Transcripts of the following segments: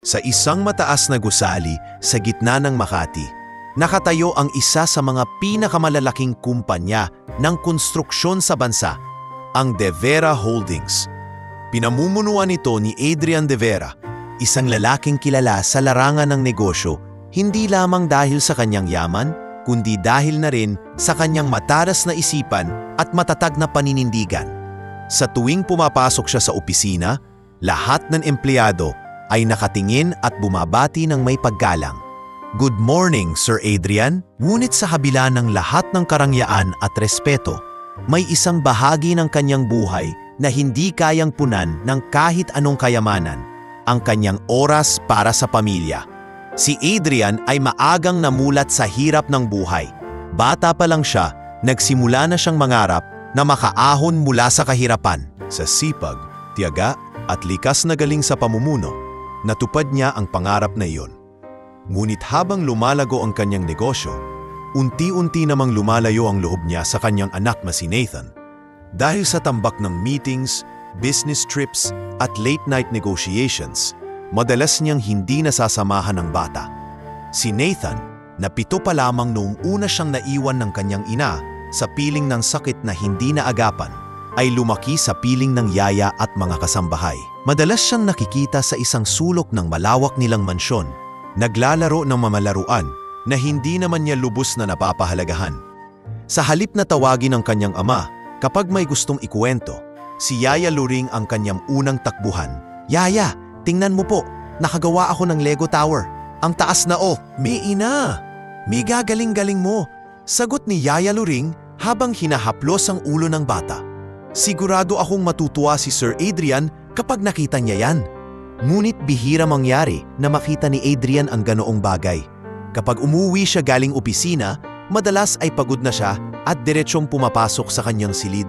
Sa isang mataas na gusali sa gitna ng Makati, nakatayo ang isa sa mga pinakamalalaking kumpanya ng konstruksyon sa bansa, ang De Vera Holdings. Pinamumunuan ito ni Adrian De Vera, isang lalaking kilala sa larangan ng negosyo, hindi lamang dahil sa kanyang yaman, kundi dahil na rin sa kanyang matalas na isipan at matatag na paninindigan. Sa tuwing pumapasok siya sa opisina, lahat ng empleyado ay nakatingin at bumabati ng may paggalang. "Good morning, Sir Adrian." Ngunit sa kabila ng lahat ng karangyaan at respeto, may isang bahagi ng kanyang buhay na hindi kayang punan ng kahit anong kayamanan, ang kanyang oras para sa pamilya. Si Adrian ay maagang namulat sa hirap ng buhay. Bata pa lang siya, nagsimula na siyang mangarap na makaahon mula sa kahirapan. Sa sipag, tiyaga at likas na galing sa pamumuno, natupad niya ang pangarap na iyon. Ngunit habang lumalago ang kanyang negosyo, unti-unti namang lumalayo ang loob niya sa kanyang anak na si Nathan. Dahil sa tambak ng meetings, business trips at late-night negotiations, madalas niyang hindi nasasamahan ng bata. Si Nathan, na 7 pa lamang noong una siyang naiwan ng kanyang ina sa piling ng sakit na hindi naagapan, ay lumaki sa piling ng yaya at mga kasambahay. Madalas siyang nakikita sa isang sulok ng malawak nilang mansyon, naglalaro ng mamalaruan na hindi naman niya lubos na napapahalagahan. Sa halip na tawagin ng kanyang ama kapag may gustong ikuwento, si Yaya Luring ang kanyang unang takbuhan. "Yaya, tingnan mo po, nakagawa ako ng Lego Tower. Ang taas na oh." "May ina, may gagaling-galing mo," sagot ni Yaya Luring habang hinahaplos ang ulo ng bata. "Sigurado akong matutuwa si Sir Adrian kapag nakita niya yan." Ngunit bihira mangyari na makita ni Adrian ang ganoong bagay. Kapag umuwi siya galing opisina, madalas ay pagod na siya at diretsyong pumapasok sa kanyang silid.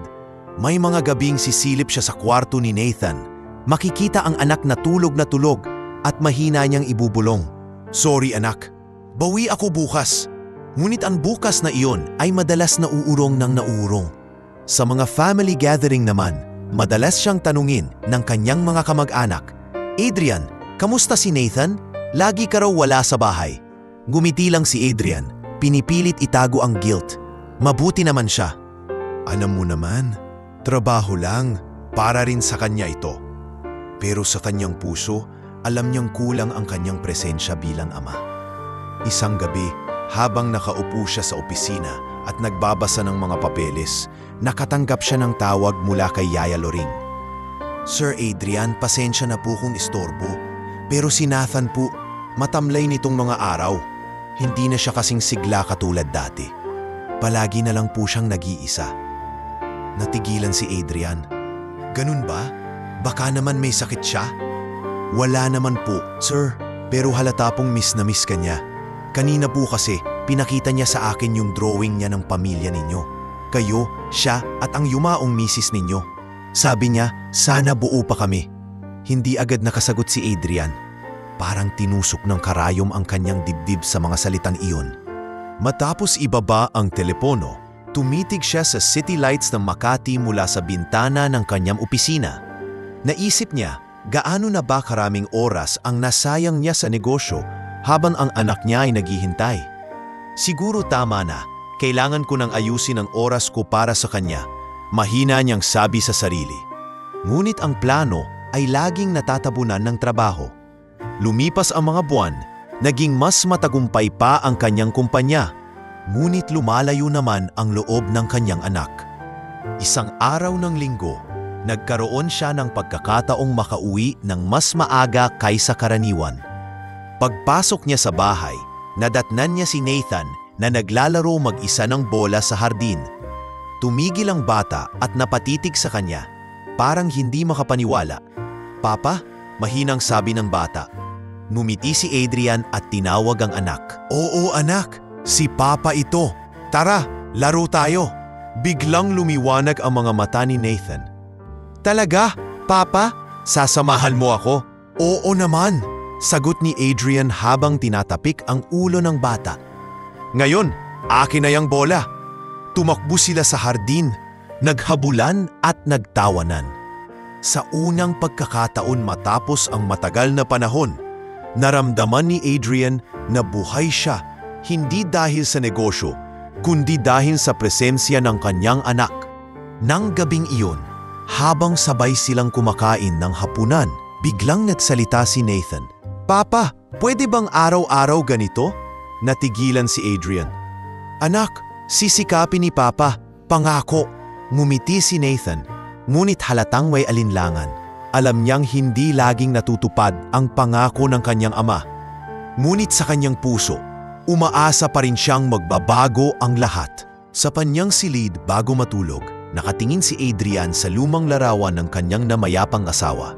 May mga gabing sisilip siya sa kwarto ni Nathan. Makikita ang anak na tulog at mahina niyang ibubulong. "Sorry anak, bawi ako bukas." Ngunit ang bukas na iyon ay madalas nauurong ng nauurong. Sa mga family gathering naman, madalas siyang tanungin ng kanyang mga kamag-anak, "Adrian, kamusta si Nathan? Lagi ka raw wala sa bahay." Gumiti lang si Adrian, pinipilit itago ang guilt. Mabuti naman siya. "Alam mo naman, trabaho lang, para rin sa kanya ito." Pero sa kanyang puso, alam niyang kulang ang kanyang presensya bilang ama. Isang gabi, habang nakaupo siya sa opisina at nagbabasa ng mga papeles, nakatanggap siya ng tawag mula kay Yaya Luring. "Sir Adrian, pasensya na po kung istorbo. Pero si Nathan po, matamlay nitong mga araw. Hindi na siya kasing sigla katulad dati. Palagi na lang po siyang nag-iisa." Natigilan si Adrian. "Ganun ba? Baka naman may sakit siya?" "Wala naman po, sir. Pero halata pong miss na miss ka niya. Kanina po kasi, pinakita niya sa akin yung drawing niya ng pamilya ninyo. Kayo, siya at ang yumaong misis ninyo. Sabi niya, sana buo pa kami." Hindi agad nakasagot si Adrian. Parang tinusok ng karayom ang kanyang dibdib sa mga salitang iyon. Matapos ibaba ang telepono, tumitig siya sa city lights ng Makati mula sa bintana ng kanyang opisina. Naisip niya, gaano na ba karaming oras ang nasayang niya sa negosyo habang ang anak niya ay naghihintay. "Siguro tama na, kailangan ko nang ayusin ang oras ko para sa kanya," mahina niyang sabi sa sarili. Ngunit ang plano ay laging natatabunan ng trabaho. Lumipas ang mga buwan, naging mas matagumpay pa ang kanyang kumpanya. Ngunit lumalayo naman ang loob ng kanyang anak. Isang araw ng linggo, nagkaroon siya ng pagkakataong makauwi ng mas maaga kaysa karaniwan. Pagpasok niya sa bahay, nadatnan niya si Nathan na naglalaro mag-isa ng bola sa hardin. Tumigil ang bata at napatitig sa kanya, parang hindi makapaniwala. "Papa?" mahinang sabi ng bata. Ngumiti si Adrian at tinawag ang anak. "Oo anak, si Papa ito. Tara, laro tayo." Biglang lumiwanag ang mga mata ni Nathan. "Talaga, Papa? Sasamahan mo ako?" "Oo naman," sagot ni Adrian habang tinatapik ang ulo ng bata. "Ngayon, akin na yang bola." Tumakbo sila sa hardin, naghabulan at nagtawanan. Sa unang pagkakataon matapos ang matagal na panahon, Naramdaman ni Adrian na buhay siya, hindi dahil sa negosyo, kundi dahil sa presensya ng kanyang anak. Nang gabing iyon, habang sabay silang kumakain ng hapunan, biglang nagsalita si Nathan. "Papa, pwede bang araw-araw ganito?" Natigilan si Adrian. "Anak, sisikapin ni Papa, pangako." Ngumiti si Nathan, ngunit halatang may alinlangan. Alam niyang hindi laging natutupad ang pangako ng kanyang ama. Ngunit sa kanyang puso, umaasa pa rin siyang magbabago ang lahat. Sa kanyang silid bago matulog, nakatingin si Adrian sa lumang larawan ng kanyang namayapang asawa.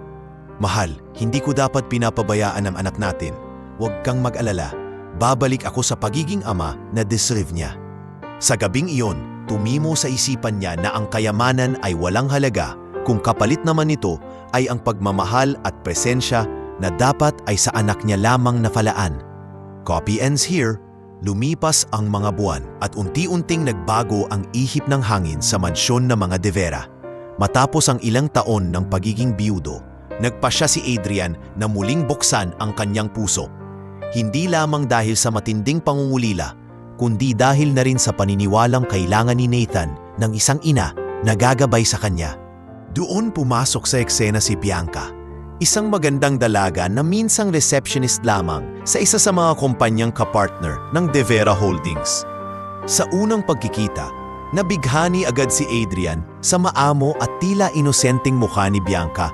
"Mahal, hindi ko dapat pinapabayaan ang anak natin. Huwag kang mag-alala. Babalik ako sa pagiging ama na deserve niya." Sa gabing iyon, tumimo sa isipan niya na ang kayamanan ay walang halaga kung kapalit naman nito ay ang pagmamahal at presensya na dapat ay sa anak niya lamang nafalaan. Copy ends here. Lumipas ang mga buwan at unti-unting nagbago ang ihip ng hangin sa mansyon ng mga De Vera. Matapos ang ilang taon ng pagiging biyudo, nagpasya si Adrian na muling buksan ang kanyang puso. Hindi lamang dahil sa matinding pangungulila, kundi dahil na rin sa paniniwalang kailangan ni Nathan ng isang ina na gagabay sa kanya. Doon pumasok sa eksena si Bianca, isang magandang dalaga na minsang receptionist lamang sa isa sa mga kumpanyang kapartner ng De Vera Holdings. Sa unang pagkikita, nabighani agad si Adrian sa maamo at tila inosenteng mukha ni Bianca.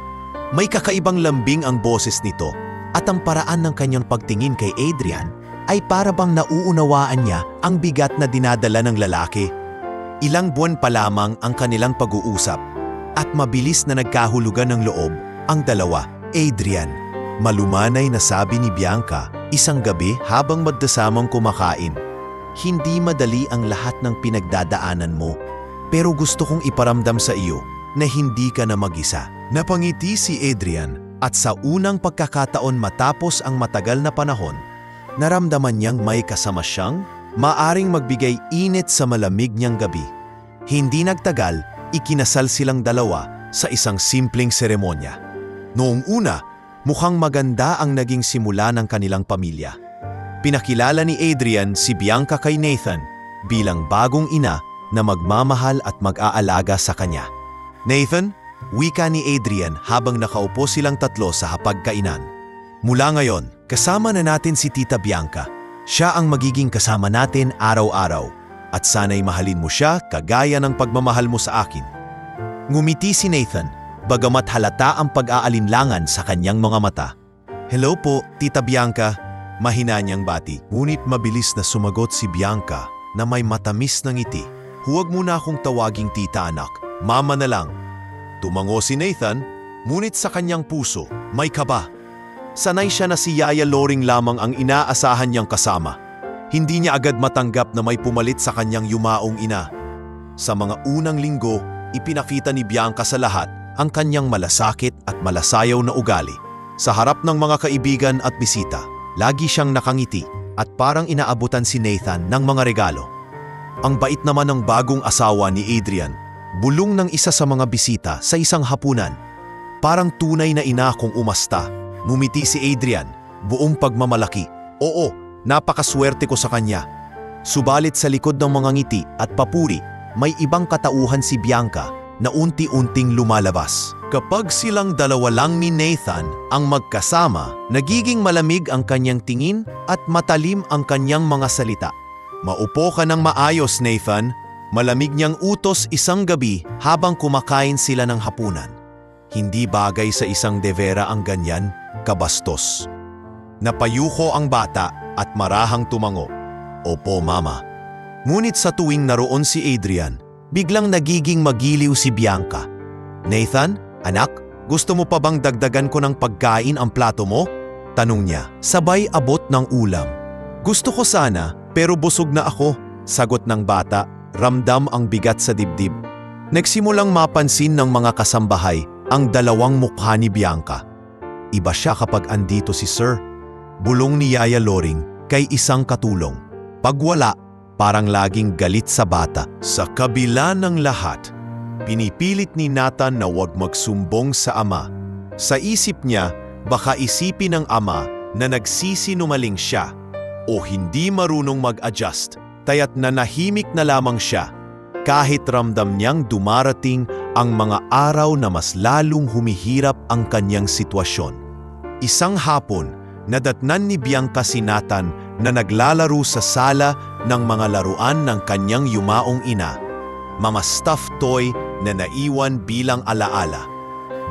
May kakaibang lambing ang boses nito at ang paraan ng kanyang pagtingin kay Adrian ay para bang nauunawaan niya ang bigat na dinadala ng lalaki. Ilang buwan pa lamang ang kanilang pag-uusap at mabilis na nagkahulugan ng loob ang dalawa. "Adrian," malumanay na sabi ni Bianca isang gabi habang magdasamang kumakain, "hindi madali ang lahat ng pinagdadaanan mo, pero gusto kong iparamdam sa iyo na hindi ka na mag-isa." Napangiti si Adrian at sa unang pagkakataon matapos ang matagal na panahon, naramdaman niyang may kasama siyang maaring magbigay init sa malamig niyang gabi. Hindi nagtagal, ikinasal silang dalawa sa isang simpleng seremonya. Noong una, mukhang maganda ang naging simula ng kanilang pamilya. Pinakilala ni Adrian si Bianca kay Nathan bilang bagong ina na magmamahal at mag-aalaga sa kanya. "Nathan," wika ni Adrian habang nakaupo silang tatlo sa hapagkainan. "Mula ngayon, kasama na natin si Tita Bianca. Siya ang magiging kasama natin araw-araw. At sana'y mahalin mo siya kagaya ng pagmamahal mo sa akin." Ngumiti si Nathan, bagamat halata ang pag-aalinlangan sa kanyang mga mata. "Hello po, Tita Bianca," mahina niyang bati. Ngunit mabilis na sumagot si Bianca na may matamis na ngiti. "Huwag mo na akong tawaging tita, anak. Mama na lang." Tumango si Nathan, ngunit sa kanyang puso may kaba. Sanay siya na si Yaya Loring lamang ang inaasahan niyang kasama. Hindi niya agad matanggap na may pumalit sa kanyang yumaong ina. Sa mga unang linggo, ipinakita ni Bianca sa lahat ang kanyang malasakit at malasayaw na ugali. Sa harap ng mga kaibigan at bisita, lagi siyang nakangiti at parang inaabutan si Nathan ng mga regalo. Ang bait naman ng bagong asawa ni Adrian, bulong ng isa sa mga bisita sa isang hapunan. Parang tunay na ina kung umasta. Ngumiti si Adrian, buong pagmamalaki. "Oo, napakaswerte ko sa kanya." Subalit sa likod ng mga ngiti at papuri, may ibang katauhan si Bianca na unti-unting lumalabas. Kapag silang dalawa lang ni Nathan ang magkasama, nagiging malamig ang kanyang tingin at matalim ang kanyang mga salita. "Maupo ka ng maayos, Nathan." Malamig niyang utos isang gabi habang kumakain sila ng hapunan. Hindi bagay sa isang De Vera ang ganyan, kabastos. Napayuko ang bata at marahang tumango. "Opo, Mama." Ngunit sa tuwing naroon si Adrian, biglang nagiging magiliw si Bianca. "Nathan, anak, gusto mo pa bang dagdagan ko ng pagkain ang plato mo?" tanong niya, sabay abot ng ulam. "Gusto ko sana, pero busog na ako," sagot ng bata, ramdam ang bigat sa dibdib. Nagsimulang mapansin ng mga kasambahay ang dalawang mukha ni Bianca. "Iba siya kapag andito si Sir," bulong ni Yaya Loring kay isang katulong. "Pag wala, parang laging galit sa bata." Sa kabila ng lahat, pinipilit ni Nathan na huwag magsumbong sa ama. Sa isip niya, baka isipin ng ama na nagsisinungaling siya o hindi marunong mag-adjust, kaya't nanahimik na lamang siya kahit ramdam niyang dumarating ang mga araw na mas lalong humihirap ang kanyang sitwasyon. Isang hapon, nadatnan ni Bianca si Nathan na naglalaro sa sala ng mga laruan ng kanyang yumaong ina, mga stuffed toy na naiwan bilang alaala.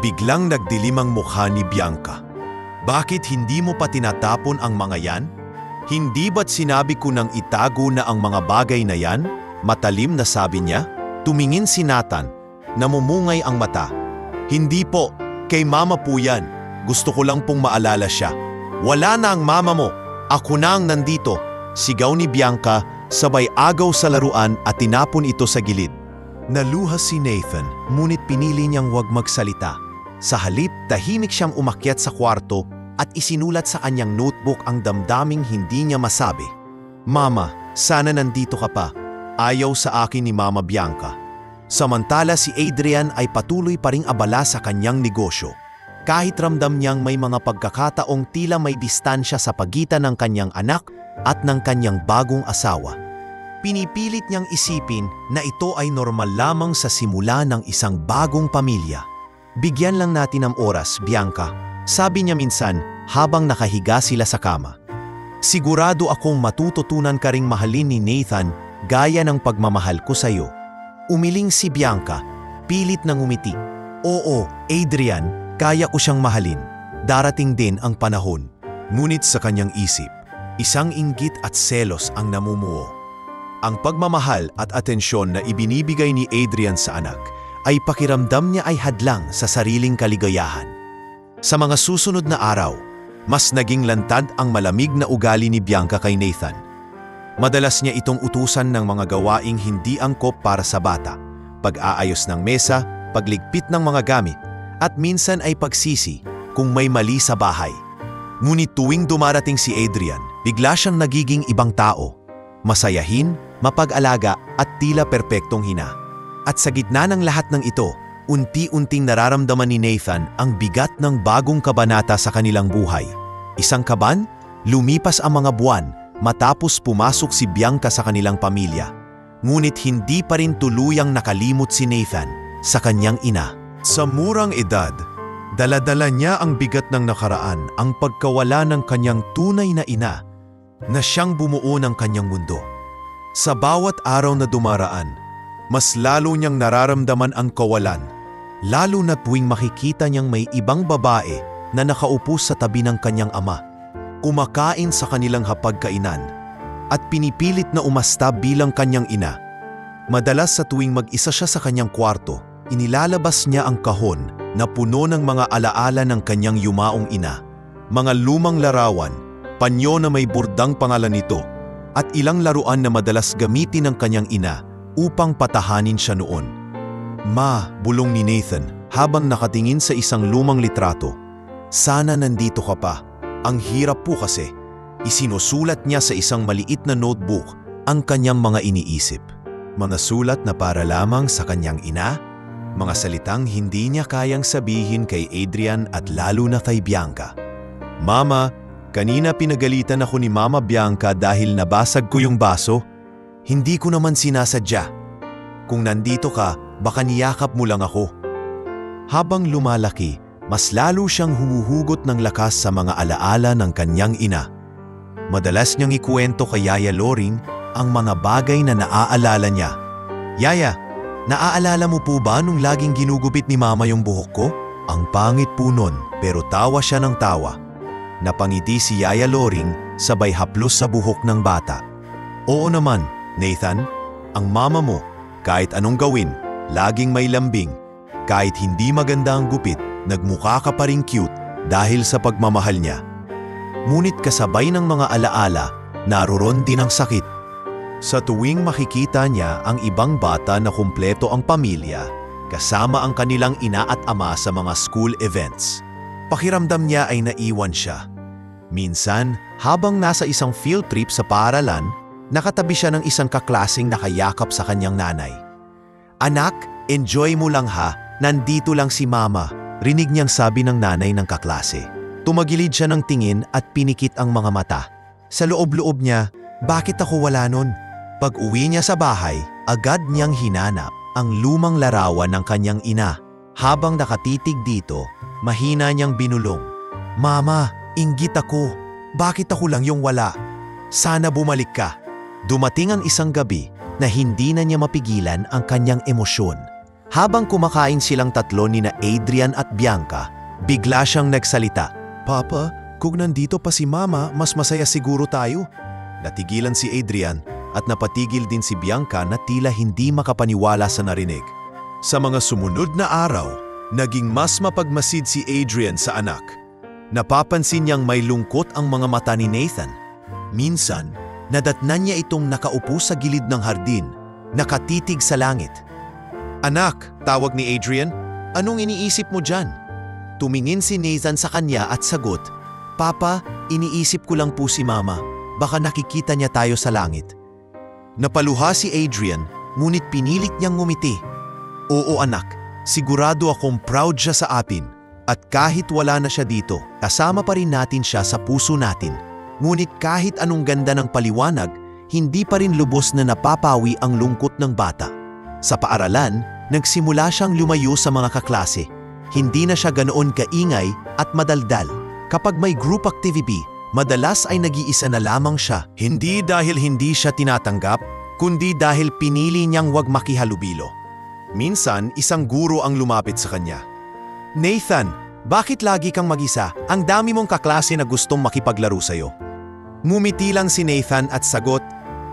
Biglang nagdilim ang mukha ni Bianca. Bakit hindi mo pa tinatapon ang mga yan? Hindi ba't sinabi ko nang itago na ang mga bagay na yan? Matalim na sabi niya. Tumingin si Nathan. Namumungay ang mata. Hindi po, kay mama po yan. Gusto ko lang pong maalala siya. Wala na ang mama mo. Ako na ang nandito. Sigaw ni Bianca, sabay agaw sa laruan at tinapon ito sa gilid. Naluha si Nathan, ngunit pinili niyang huwag magsalita. Sa halip, tahimik siyang umakyat sa kwarto at isinulat sa kanyang notebook ang damdaming hindi niya masabi. Mama, sana nandito ka pa. Ayaw sa akin ni Mama Bianca. Samantala si Adrian ay patuloy pa ring abala sa kanyang negosyo. Kahit ramdam niyang may mga pagkakataong tila may distansya sa pagitan ng kanyang anak at ng kanyang bagong asawa. Pinipilit niyang isipin na ito ay normal lamang sa simula ng isang bagong pamilya. Bigyan lang natin ng oras, Bianca, sabi niya minsan habang nakahiga sila sa kama. Sigurado akong matututunan ka ring mahalin ni Nathan gaya ng pagmamahal ko sa iyo. Umiling si Bianca, pilit nang umiti. Oo, Adrian, kaya ko siyang mahalin. Darating din ang panahon. Ngunit sa kanyang isip, isang inggit at selos ang namumuo. Ang pagmamahal at atensyon na ibinibigay ni Adrian sa anak ay pakiramdam niya ay hadlang sa sariling kaligayahan. Sa mga susunod na araw, mas naging lantad ang malamig na ugali ni Bianca kay Nathan. Madalas niya itong utusan ng mga gawaing hindi angkop para sa bata, pag-aayos ng mesa, pagligpit ng mga gamit, at minsan ay pagsisi kung may mali sa bahay. Ngunit tuwing dumarating si Adrian, bigla siyang nagiging ibang tao, masayahin, mapag-alaga at tila perpektong ina. At sa gitna ng lahat ng ito, unti-unting nararamdaman ni Nathan ang bigat ng bagong kabanata sa kanilang buhay. Isang kaban, lumipas ang mga buwan matapos pumasok si Bianca sa kanilang pamilya. Ngunit hindi pa rin tuluyang nakalimot si Nathan sa kanyang ina. Sa murang edad, dala-dala niya ang bigat ng nakaraan, ang pagkawala ng kanyang tunay na ina na siyang bumuo ng kanyang mundo. Sa bawat araw na dumaraan, mas lalo niyang nararamdaman ang kawalan, lalo na tuwing makikita niyang may ibang babae na nakaupo sa tabi ng kanyang ama, kumakain sa kanilang hapagkainan, at pinipilit na umasta bilang kanyang ina. Madalas sa tuwing mag-isa siya sa kanyang kwarto, inilalabas niya ang kahon na puno ng mga alaala ng kanyang yumaong ina, mga lumang larawan, panyo na may burdang pangalan nito, at ilang laruan na madalas gamitin ng kanyang ina upang patahanin siya noon. Ma, bulong ni Nathan habang nakatingin sa isang lumang litrato. Sana nandito ka pa. Ang hirap po kasi. Isinusulat niya sa isang maliit na notebook ang kanyang mga iniisip. Mga sulat na para lamang sa kanyang ina, mga salitang hindi niya kayang sabihin kay Adrian at lalo na kay Bianca. Mama, kanina pinagalitan ako ni Mama Bianca dahil nabasag ko yung baso. Hindi ko naman sinasadya. Kung nandito ka, baka niyakap mo lang ako. Habang lumalaki, mas lalo siyang humuhugot ng lakas sa mga alaala ng kanyang ina. Madalas niyang ikuwento kay Yaya Loring ang mga bagay na naaalala niya. Yaya, naaalala mo po ba nung laging ginugupit ni Mama yung buhok ko? Ang pangit po nun, pero tawa siya ng tawa. Napangiti si Yaya Loring sabay haplos sa buhok ng bata. Oo naman, Nathan, ang mama mo, kahit anong gawin, laging may lambing. Kahit hindi maganda ang gupit, nagmukha ka pa ring cute dahil sa pagmamahal niya. Ngunit kasabay ng mga alaala, naroon din ang sakit. Sa tuwing makikita niya ang ibang bata na kumpleto ang pamilya, kasama ang kanilang ina at ama sa mga school events, pakiramdam niya ay naiwan siya. Minsan, habang nasa isang field trip sa paaralan, nakatabi siya ng isang kaklaseng nakayakap sa kanyang nanay. Anak, enjoy mo lang ha, nandito lang si Mama, rinig niyang sabi ng nanay ng kaklase. Tumagilid siya ng tingin at pinikit ang mga mata. Sa loob-loob niya, bakit ako wala nun? Pag-uwi niya sa bahay, agad niyang hinanap ang lumang larawan ng kanyang ina. Habang nakatitig dito, mahina niyang binulong. Mama, inggit ako. Bakit ako lang yung wala? Sana bumalik ka. Dumating ang isang gabi na hindi na niya mapigilan ang kanyang emosyon. Habang kumakain silang tatlo ni na Adrian at Bianca, bigla siyang nagsalita. Papa, kung nandito pa si Mama, mas masaya siguro tayo. Natigilan si Adrian at napatigil din si Bianca na tila hindi makapaniwala sa narinig. Sa mga sumunod na araw, naging mas mapagmasid si Adrian sa anak. Napapansin niyang may lungkot ang mga mata ni Nathan. Minsan, nadatnan niya itong nakaupo sa gilid ng hardin, nakatitig sa langit. Anak, tawag ni Adrian, anong iniisip mo dyan? Tumingin si Nathan sa kanya at sagot, Papa, iniisip ko lang po si Mama. Baka nakikita niya tayo sa langit. Napaluha si Adrian, ngunit pinilit niyang ngumiti. Oo anak, sigurado akong proud siya sa atin. At kahit wala na siya dito, kasama pa rin natin siya sa puso natin. Ngunit kahit anong ganda ng paliwanag, hindi pa rin lubos na napapawi ang lungkot ng bata. Sa paaralan, nagsimula siyang lumayo sa mga kaklase. Hindi na siya ganoon kaingay at madaldal. Kapag may group activity, madalas ay nag-iisa na lamang siya. Hindi dahil hindi siya tinatanggap, kundi dahil pinili niyang wag makihalubilo. Minsan, isang guro ang lumapit sa kanya. Nathan, bakit lagi kang mag-isa? Ang dami mong kaklase na gustong makipaglaro sa'yo. Ngumiti lang si Nathan at sagot,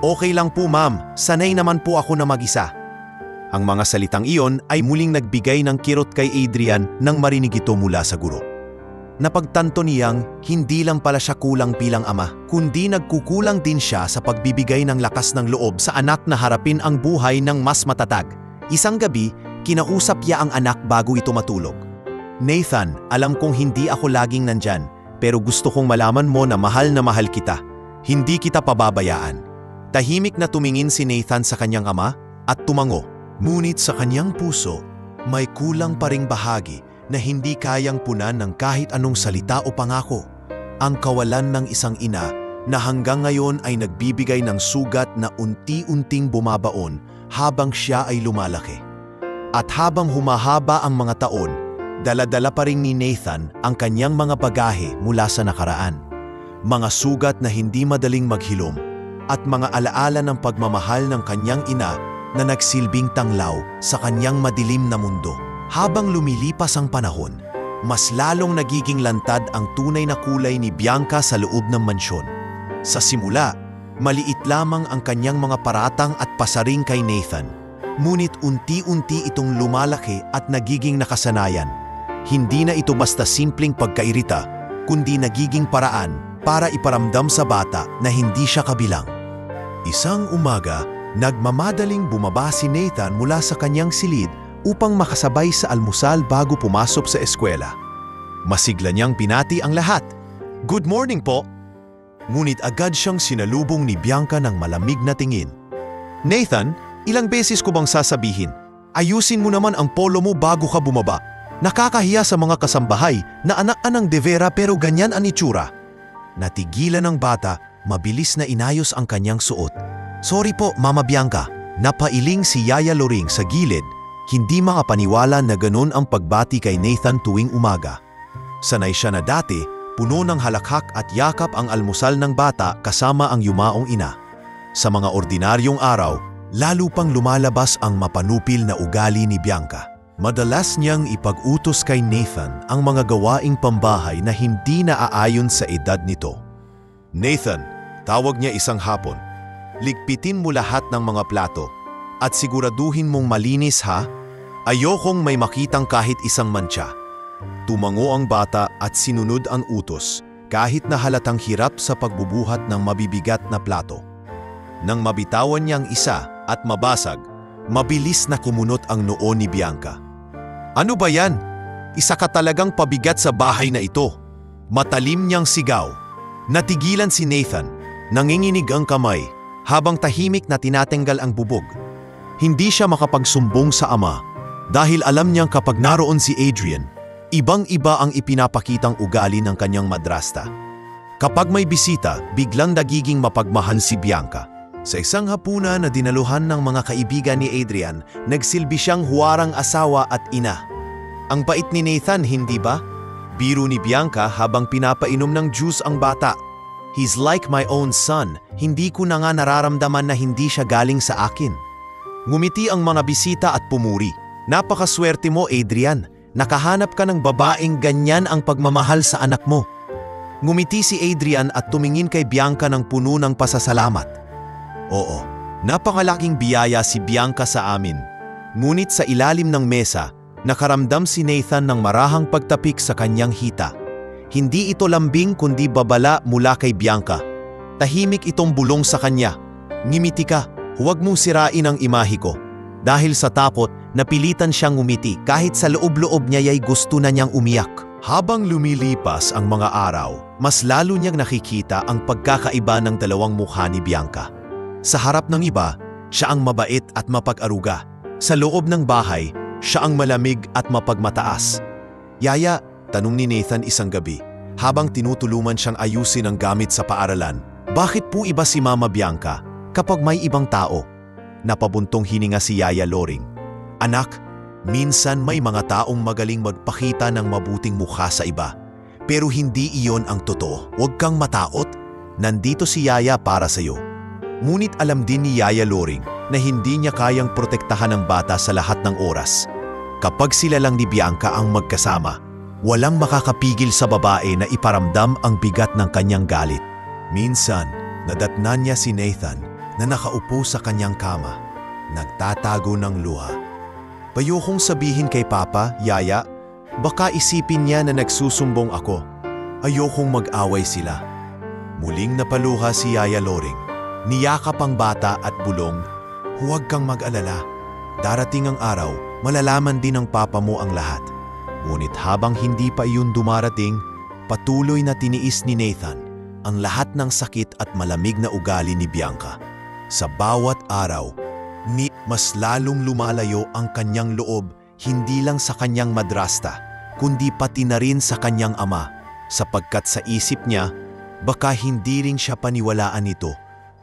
Okay lang po ma'am, sanay naman po ako na mag-isa. Ang mga salitang iyon ay muling nagbigay ng kirot kay Adrian nang marinig ito mula sa guro. Napagtanto niyang hindi lang pala siya kulang bilang ama, kundi nagkukulang din siya sa pagbibigay ng lakas ng loob sa anak na harapin ang buhay ng mas matatag. Isang gabi, kinausap niya ang anak bago ito matulog. Nathan, alam kong hindi ako laging nandyan, pero gusto kong malaman mo na mahal kita. Hindi kita pababayaan. Tahimik na tumingin si Nathan sa kanyang ama at tumango. Ngunit sa kanyang puso, may kulang pa ring bahagi na hindi kayang punan ng kahit anong salita o pangako. Ang kawalan ng isang ina na hanggang ngayon ay nagbibigay ng sugat na unti-unting bumabaon habang siya ay lumalaki. At habang humahaba ang mga taon, dala-dala pa rin ni Nathan ang kanyang mga bagahe mula sa nakaraan. Mga sugat na hindi madaling maghilom at mga alaala ng pagmamahal ng kanyang ina na nagsilbing tanglaw sa kanyang madilim na mundo. Habang lumilipas ang panahon, mas lalong nagiging lantad ang tunay na kulay ni Bianca sa loob ng mansyon. Sa simula, maliit lamang ang kanyang mga paratang at pasaring kay Nathan. Ngunit unti-unti itong lumalaki at nagiging nakasanayan. Hindi na ito basta simpleng pagkairita, kundi nagiging paraan para iparamdam sa bata na hindi siya kabilang. Isang umaga, nagmamadaling bumaba si Nathan mula sa kanyang silid upang makasabay sa almusal bago pumasok sa eskwela. Masigla niyang pinati ang lahat. Good morning po! Ngunit agad siyang sinalubong ni Bianca ng malamig na tingin. Nathan, ilang beses ko bang sasabihin, ayusin mo naman ang polo mo bago ka bumaba. Nakakahiya sa mga kasambahay na anak-anang De Vera pero ganyan ang itsura. Natigilan ng bata, mabilis na inayos ang kanyang suot. Sorry po, Mama Bianca. Napailing si Yaya Loring sa gilid, hindi makapaniwala na ganun ang pagbati kay Nathan tuwing umaga. Sanay siya na dati, puno ng halakhak at yakap ang almusal ng bata kasama ang yumaong ina. Sa mga ordinaryong araw, lalo pang lumalabas ang mapanupil na ugali ni Bianca. Madalas niyang ipag-utos kay Nathan ang mga gawaing pambahay na hindi naaayon sa edad nito. Nathan, tawag niya isang hapon. Ligpitin mo lahat ng mga plato at siguraduhin mong malinis ha. Ayokong may makitang kahit isang mantsa. Tumango ang bata at sinunod ang utos kahit na halatang hirap sa pagbubuhat ng mabibigat na plato. Nang mabitawan niyang isa at mabasag, mabilis na kumunot ang noo ni Bianca. Ano ba yan? Isa ka talagang pabigat sa bahay na ito. Matalim niyang sigaw. Natigilan si Nathan, nanginginig ang kamay habang tahimik na tinatanggal ang bubog. Hindi siya makapagsumbong sa ama dahil alam niyang kapag naroon si Adrian, Ibang-iba ang ipinapakitang ugali ng kanyang madrasta. Kapag may bisita, biglang nagiging mapagmahal si Bianca. Sa isang hapunan na dinaluhan ng mga kaibigan ni Adrian, nagsilbi siyang huwarang asawa at ina. Ang bait ni Nathan, hindi ba? Biro ni Bianca habang pinapainom ng juice ang bata. He's like my own son, hindi ko na nga nararamdaman na hindi siya galing sa akin. Ngumiti ang mga bisita at pumuri. Napakaswerte mo, Adrian. Nakahanap ka ng babaeng ganyan ang pagmamahal sa anak mo. Ngumiti si Adrian at tumingin kay Bianca ng puno ng pasasalamat. Oo, napakalaking biyaya si Bianca sa amin. Ngunit sa ilalim ng mesa, nakaramdam si Nathan ng marahang pagtapik sa kanyang hita. Hindi ito lambing kundi babala mula kay Bianca. Tahimik itong bulong sa kanya. Ngimiti ka, huwag mong sirain ang imahe ko. Dahil sa takot, napilitan siyang ngumiti kahit sa loob-loob niya ay gusto na niyang umiyak. Habang lumilipas ang mga araw, mas lalo niyang nakikita ang pagkakaiba ng dalawang mukha ni Bianca. Sa harap ng iba, siya ang mabait at mapag-aruga. Sa loob ng bahay, siya ang malamig at mapagmataas. Yaya, tanong ni Nathan isang gabi, habang tinutulungan siyang ayusin ang gamit sa paaralan. Bakit po iba si Mama Bianca kapag may ibang tao? Napabuntong hininga si Yaya Loring. Anak, minsan may mga taong magaling magpakita ng mabuting mukha sa iba. Pero hindi iyon ang totoo. Huwag kang mataot. Nandito si Yaya para sa'yo. Ngunit alam din ni Yaya Loring na hindi niya kayang protektahan ang bata sa lahat ng oras. Kapag sila lang ni Bianca ang magkasama, walang makakapigil sa babae na iparamdam ang bigat ng kanyang galit. Minsan, nadatnan niya si Nathan na nakaupo sa kanyang kama, nagtatago ng luha. Ayokong sabihin kay Papa, Yaya, baka isipin niya na nagsusumbong ako. Ayokong mag-away sila. Muling napaluha si Yaya Loring. Niyakap ang bata at bulong, huwag kang mag-alala. Darating ang araw, malalaman din ng Papa mo ang lahat. Ngunit habang hindi pa iyon dumarating, patuloy na tiniis ni Nathan ang lahat ng sakit at malamig na ugali ni Bianca. Sa bawat araw, mas lalong lumalayo ang kanyang loob hindi lang sa kanyang madrasta, kundi pati na rin sa kanyang ama, sapagkat sa isip niya, baka hindi rin siya paniwalaan nito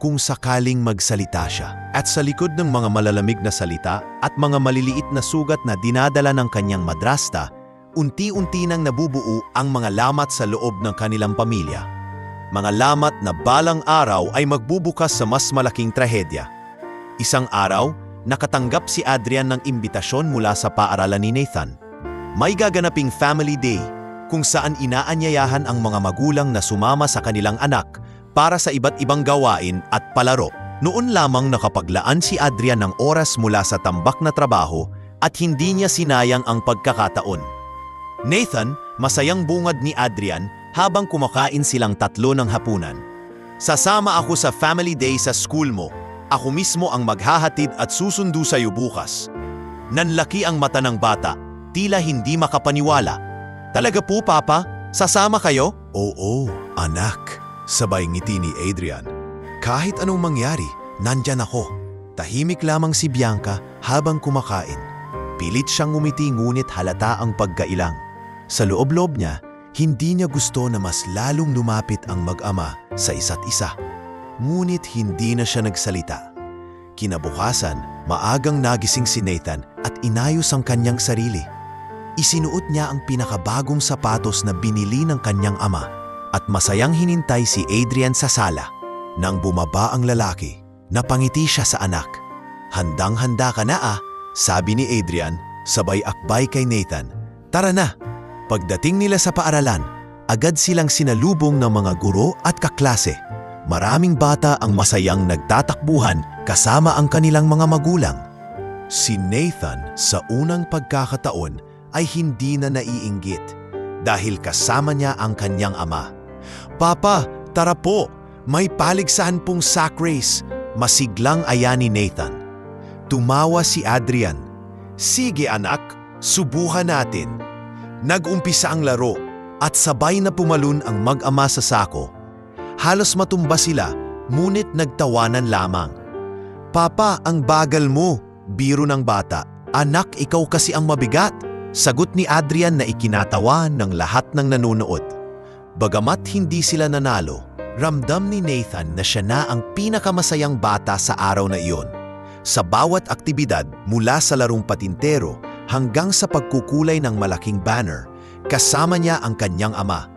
kung sakaling magsalita siya. At sa likod ng mga malalamig na salita at mga maliliit na sugat na dinadala ng kanyang madrasta, unti-unti nang nabubuo ang mga lamat sa loob ng kanilang pamilya. Mga lamat na balang araw ay magbubukas sa mas malaking trahedya. Isang araw, nakatanggap si Adrian ng imbitasyon mula sa paaralan ni Nathan. May gaganaping family day kung saan inaanyayahan ang mga magulang na sumama sa kanilang anak para sa iba't ibang gawain at palaro. Noon lamang nakapaglaan si Adrian ng oras mula sa tambak na trabaho at hindi niya sinayang ang pagkakataon. Nathan, masayang bungad ni Adrian habang kumakain silang tatlo ng hapunan. Sasama ako sa family day sa school mo. Ako mismo ang maghahatid at susundo sa iyo bukas. Nanlaki ang mata ng bata, tila hindi makapaniwala. Talaga po, Papa? Sasama kayo? Oo, anak. Sabay ngiti ni Adrian. Kahit anong mangyari, nandyan ako. Tahimik lamang si Bianca habang kumakain. Pilit siyang ngumiti ngunit halata ang pagkailang. Sa loob-loob niya, hindi niya gusto na mas lalong lumapit ang mag-ama sa isa't isa. Ngunit hindi na siya nagsalita. Kinabukasan, maagang nagising si Nathan at inayos ang kanyang sarili. Isinuot niya ang pinakabagong sapatos na binili ng kanyang ama at masayang hinintay si Adrian sa sala. Nang bumaba ang lalaki, napangiti siya sa anak. Handang-handa ka na sabi ni Adrian, sabay akbay kay Nathan. Tara na! Pagdating nila sa paaralan, agad silang sinalubong ng mga guro at kaklase. Maraming bata ang masayang nagtatakbuhan kasama ang kanilang mga magulang. Si Nathan sa unang pagkakataon ay hindi na naiinggit dahil kasama niya ang kanyang ama. Papa, tara po! May paligsahan pong sack race, masiglang aya ni Nathan. Tumawa si Adrian. Sige anak, subukan natin. Nag-umpisa ang laro at sabay na pumalun ang mag-ama sa sako. Halos matumba sila, ngunit nagtawanan lamang. Papa, ang bagal mo, biro ng bata. Anak, ikaw kasi ang mabigat. Sagot ni Adrian na ikinatawa ng lahat ng nanonood. Bagamat hindi sila nanalo, ramdam ni Nathan na siya na ang pinakamasayang bata sa araw na iyon. Sa bawat aktibidad mula sa larong patintero hanggang sa pagkukulay ng malaking banner, kasama niya ang kanyang ama.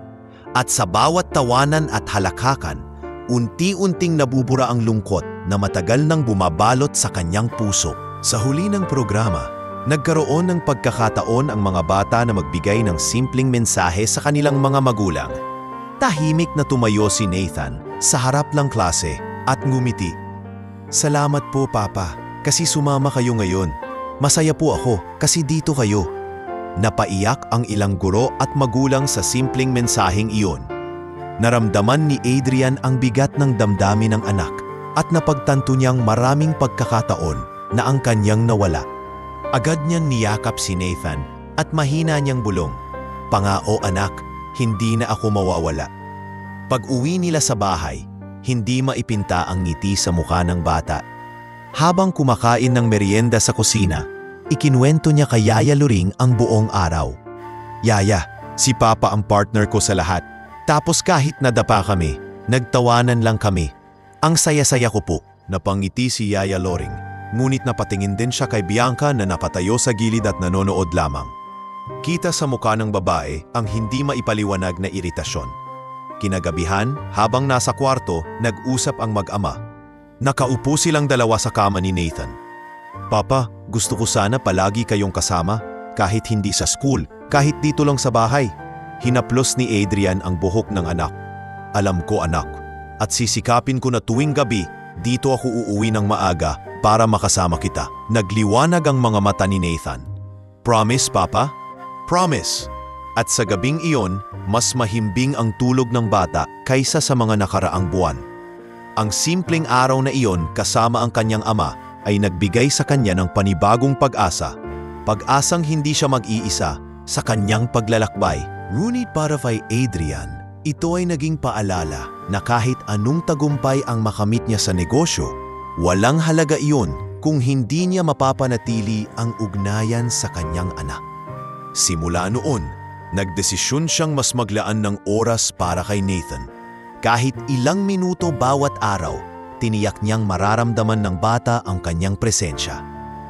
At sa bawat tawanan at halakhakan, unti-unting nabubura ang lungkot na matagal nang bumabalot sa kanyang puso. Sa huli ng programa, nagkaroon ng pagkakataon ang mga bata na magbigay ng simpleng mensahe sa kanilang mga magulang. Tahimik na tumayo si Nathan sa harap ng klase at ngumiti. "Salamat po, Papa, kasi sumama kayo ngayon. Masaya po ako kasi dito kayo." Napaiyak ang ilang guro at magulang sa simpleng mensaheng iyon. Naramdaman ni Adrian ang bigat ng damdamin ng anak at napagtanto niyang maraming pagkakataon na ang kanyang nawala. Agad niyang niyakap si Nathan at mahina niyang bulong, "Pangako anak, hindi na ako mawawala." Pag-uwi nila sa bahay, hindi maipinta ang ngiti sa mukha ng bata. Habang kumakain ng merienda sa kusina, ikinuwento niya kay Yaya Loring ang buong araw. "Yaya, si Papa ang partner ko sa lahat. Tapos kahit nadapa kami, nagtawanan lang kami. Ang saya-saya ko po." Napangiti si Yaya Loring, ngunit napatingin din siya kay Bianca na napatayo sa gilid at nanonood lamang. Kita sa mukha ng babae ang hindi maipaliwanag na iritasyon. Kinagabihan, habang nasa kwarto, nag-usap ang mag-ama. Nakaupo silang dalawa sa kama ni Nathan. "Papa, gusto ko sana palagi kayong kasama, kahit hindi sa school, kahit dito lang sa bahay." Hinaplos ni Adrian ang buhok ng anak. "Alam ko anak, at sisikapin ko na tuwing gabi, dito ako uuwi ng maaga para makasama kita." Nagliwanag ang mga mata ni Nathan. "Promise, Papa?" "Promise." At sa gabing iyon, mas mahimbing ang tulog ng bata kaysa sa mga nakaraang buwan. Ang simpleng araw na iyon kasama ang kanyang ama ay nagbigay sa kanya ng panibagong pag-asa. Pag-asang hindi siya mag-iisa sa kanyang paglalakbay. Ngunit para kay Adrian, ito ay naging paalala na kahit anong tagumpay ang makamit niya sa negosyo, walang halaga iyon kung hindi niya mapapanatili ang ugnayan sa kanyang anak. Simula noon, nagdesisyon siyang mas maglaan ng oras para kay Nathan. Kahit ilang minuto bawat araw, tiniyak niyang mararamdaman ng bata ang kanyang presensya.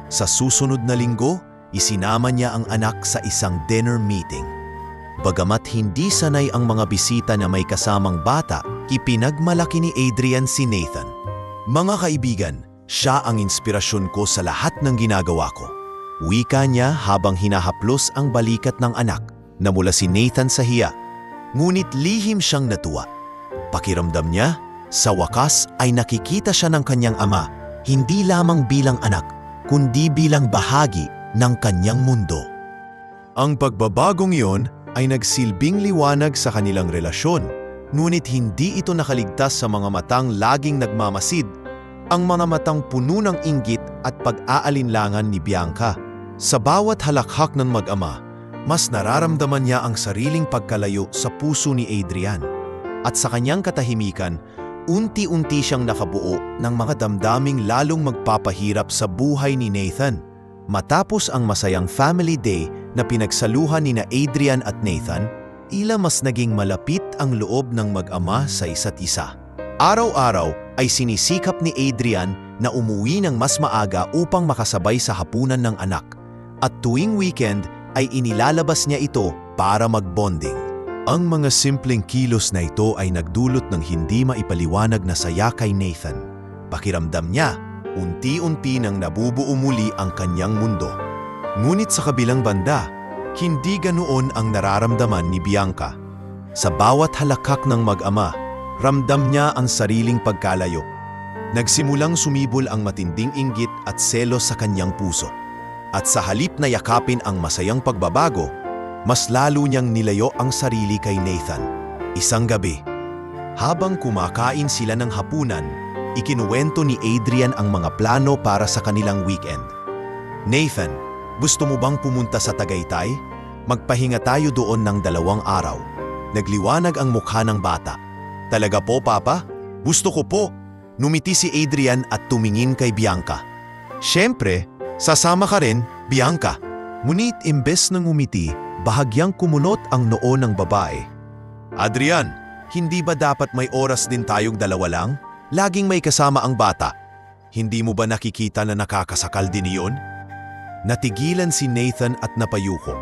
Sa susunod na linggo, isinama niya ang anak sa isang dinner meeting. Bagamat hindi sanay ang mga bisita na may kasamang bata, ipinagmalaki ni Adrian si Nathan. "Mga kaibigan, siya ang inspirasyon ko sa lahat ng ginagawa ko." Wika niya habang hinahaplos ang balikat ng anak na mula si Nathan sa hiya. Ngunit lihim siyang natuwa. Pakiramdam niya, sa wakas ay nakikita siya ng kanyang ama, hindi lamang bilang anak, kundi bilang bahagi ng kanyang mundo. Ang pagbabagong iyon ay nagsilbing liwanag sa kanilang relasyon, ngunit hindi ito nakaligtas sa mga matang laging nagmamasid, ang mga matang puno ng inggit at pag-aalinlangan ni Bianca. Sa bawat halakhak ng mag-ama, mas nararamdaman niya ang sariling pagkalayo sa puso ni Adrian. At sa kanyang katahimikan, unti-unti siyang nakabuo ng mga damdaming lalong magpapahirap sa buhay ni Nathan. Matapos ang masayang family day na pinagsaluhan ni na Adrian at Nathan, tila mas naging malapit ang loob ng mag-ama sa isa't isa. Araw-araw ay sinisikap ni Adrian na umuwi ng mas maaga upang makasabay sa hapunan ng anak. At tuwing weekend ay inilalabas niya ito para mag-bonding. Ang mga simpleng kilos na ito ay nagdulot ng hindi maipaliwanag na saya kay Nathan. Pakiramdam niya, unti-unti nang nabubuo muli ang kanyang mundo. Ngunit sa kabilang banda, hindi ganoon ang nararamdaman ni Bianca. Sa bawat halakhak ng mag-ama, ramdam niya ang sariling pagkalayo. Nagsimulang sumibol ang matinding inggit at selos sa kanyang puso. At sa halip na yakapin ang masayang pagbabago, mas lalo niyang nilayo ang sarili kay Nathan. Isang gabi, habang kumakain sila ng hapunan, ikinuwento ni Adrian ang mga plano para sa kanilang weekend. "Nathan, gusto mo bang pumunta sa Tagaytay? Magpahinga tayo doon ng 2 araw." Nagliwanag ang mukha ng bata. "Talaga po, Papa? Gusto ko po." Numiti si Adrian at tumingin kay Bianca. "Siyempre, sasama ka rin, Bianca." Ngunit imbes ng umiti, bahagyang kumunot ang noo ng babae. Adrian, hindi ba dapat may oras din tayong dalawa lang? Laging may kasama ang bata. Hindi mo ba nakikita na nakakasakal din iyon? Natigilan si Nathan at napayuko.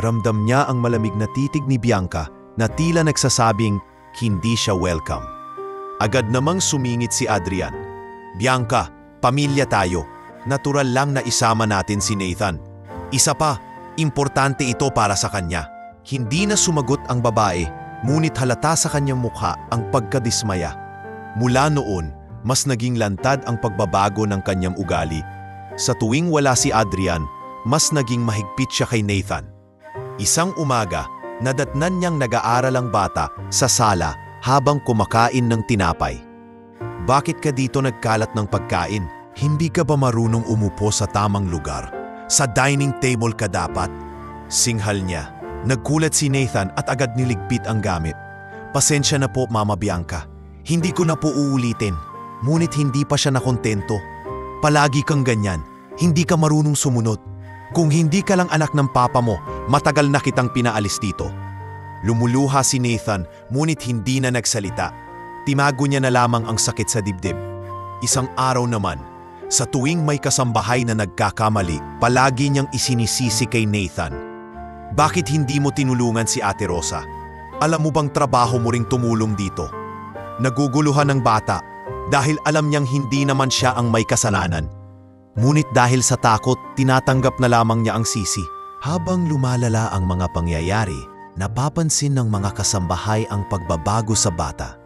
Ramdam niya ang malamig na titig ni Bianca na tila nagsasabing hindi siya welcome. Agad namang sumingit si Adrian. Bianca, pamilya tayo. Natural lang na isama natin si Nathan. Isa pa, importante ito para sa kanya. Hindi na sumagot ang babae, ngunit halata sa kanyang mukha ang pagkadismaya. Mula noon, mas naging lantad ang pagbabago ng kanyang ugali. Sa tuwing wala si Adrian, mas naging mahigpit siya kay Nathan. Isang umaga, nadatnan niyang nag-aaral ang bata sa sala habang kumakain ng tinapay. Bakit ka dito nagkalat ng pagkain? Hindi ka ba marunong umupo sa tamang lugar? Sa dining table ka dapat? Singhal niya. Nagkulat si Nathan at agad niligpit ang gamit. Pasensya na po, Mama Bianca. Hindi ko na po uulitin. Ngunit hindi pa siya nakontento. Palagi kang ganyan. Hindi ka marunong sumunod. Kung hindi ka lang anak ng papa mo, matagal na kitang pinaalis dito. Lumuluha si Nathan, ngunit hindi na nagsalita. Timago niya na lamang ang sakit sa dibdib. Isang araw naman, sa tuwing may kasambahay na nagkakamali, palagi niyang isinisisi kay Nathan. Bakit hindi mo tinulungan si Ate Rosa? Alam mo bang trabaho mo ring tumulong dito? Naguguluhan ng bata dahil alam niyang hindi naman siya ang may kasalanan. Ngunit dahil sa takot, tinatanggap na lamang niya ang sisi. Habang lumalala ang mga pangyayari, napapansin ng mga kasambahay ang pagbabago sa bata.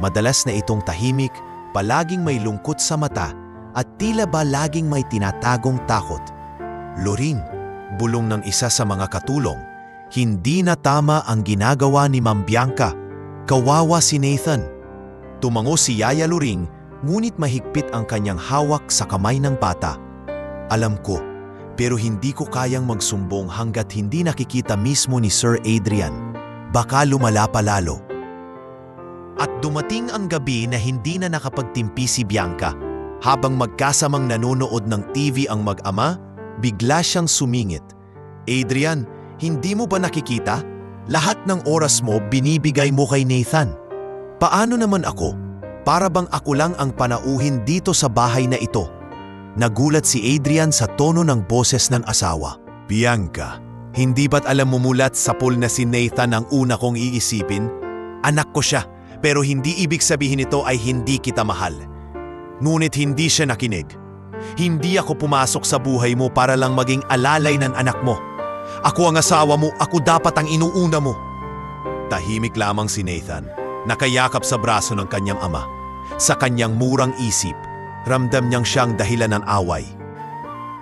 Madalas na itong tahimik, palaging may lungkot sa mata, at tila ba laging may tinatagong takot. Loring, bulong ng isa sa mga katulong, hindi na tama ang ginagawa ni Ma'am Bianca. Kawawa si Nathan. Tumango si Yaya Loring, ngunit mahigpit ang kanyang hawak sa kamay ng bata. Alam ko, pero hindi ko kayang magsumbong hanggat hindi nakikita mismo ni Sir Adrian. Baka lumala pa lalo. At dumating ang gabi na hindi na nakapagtimpi si Bianca. Habang magkasamang nanonood ng TV ang mag-ama, bigla siyang sumingit. Adrian, hindi mo ba nakikita? Lahat ng oras mo binibigay mo kay Nathan. Paano naman ako? Para bang ako lang ang panauhin dito sa bahay na ito? Nagulat si Adrian sa tono ng boses ng asawa. Bianca, hindi ba't alam mo mulat sa pool na si Nathan ang una kong iisipin? Anak ko siya, pero hindi ibig sabihin nito ay hindi kita mahal. Ngunit hindi siya nakinig. Hindi ako pumasok sa buhay mo para lang maging alalay ng anak mo. Ako ang asawa mo, ako dapat ang inuuna mo. Tahimik lamang si Nathan, nakayakap sa braso ng kanyang ama. Sa kanyang murang isip, ramdam niyang siyang dahilan ng away.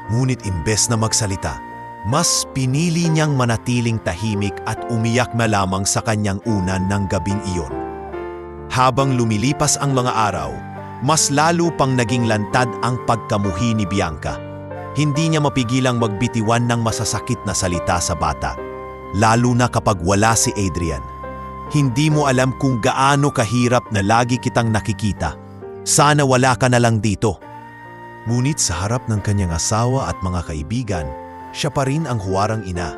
Ngunit imbes na magsalita, mas pinili niyang manatiling tahimik at umiyak na lamang sa kanyang unan ng gabing iyon. Habang lumilipas ang mga araw, mas lalo pang naging lantad ang pagkamuhi ni Bianca. Hindi niya mapigilang magbitiwan ng masasakit na salita sa bata, lalo na kapag wala si Adrian. Hindi mo alam kung gaano kahirap na lagi kitang nakikita. Sana wala ka na lang dito. Ngunit sa harap ng kanyang asawa at mga kaibigan, siya pa rin ang huwarang ina.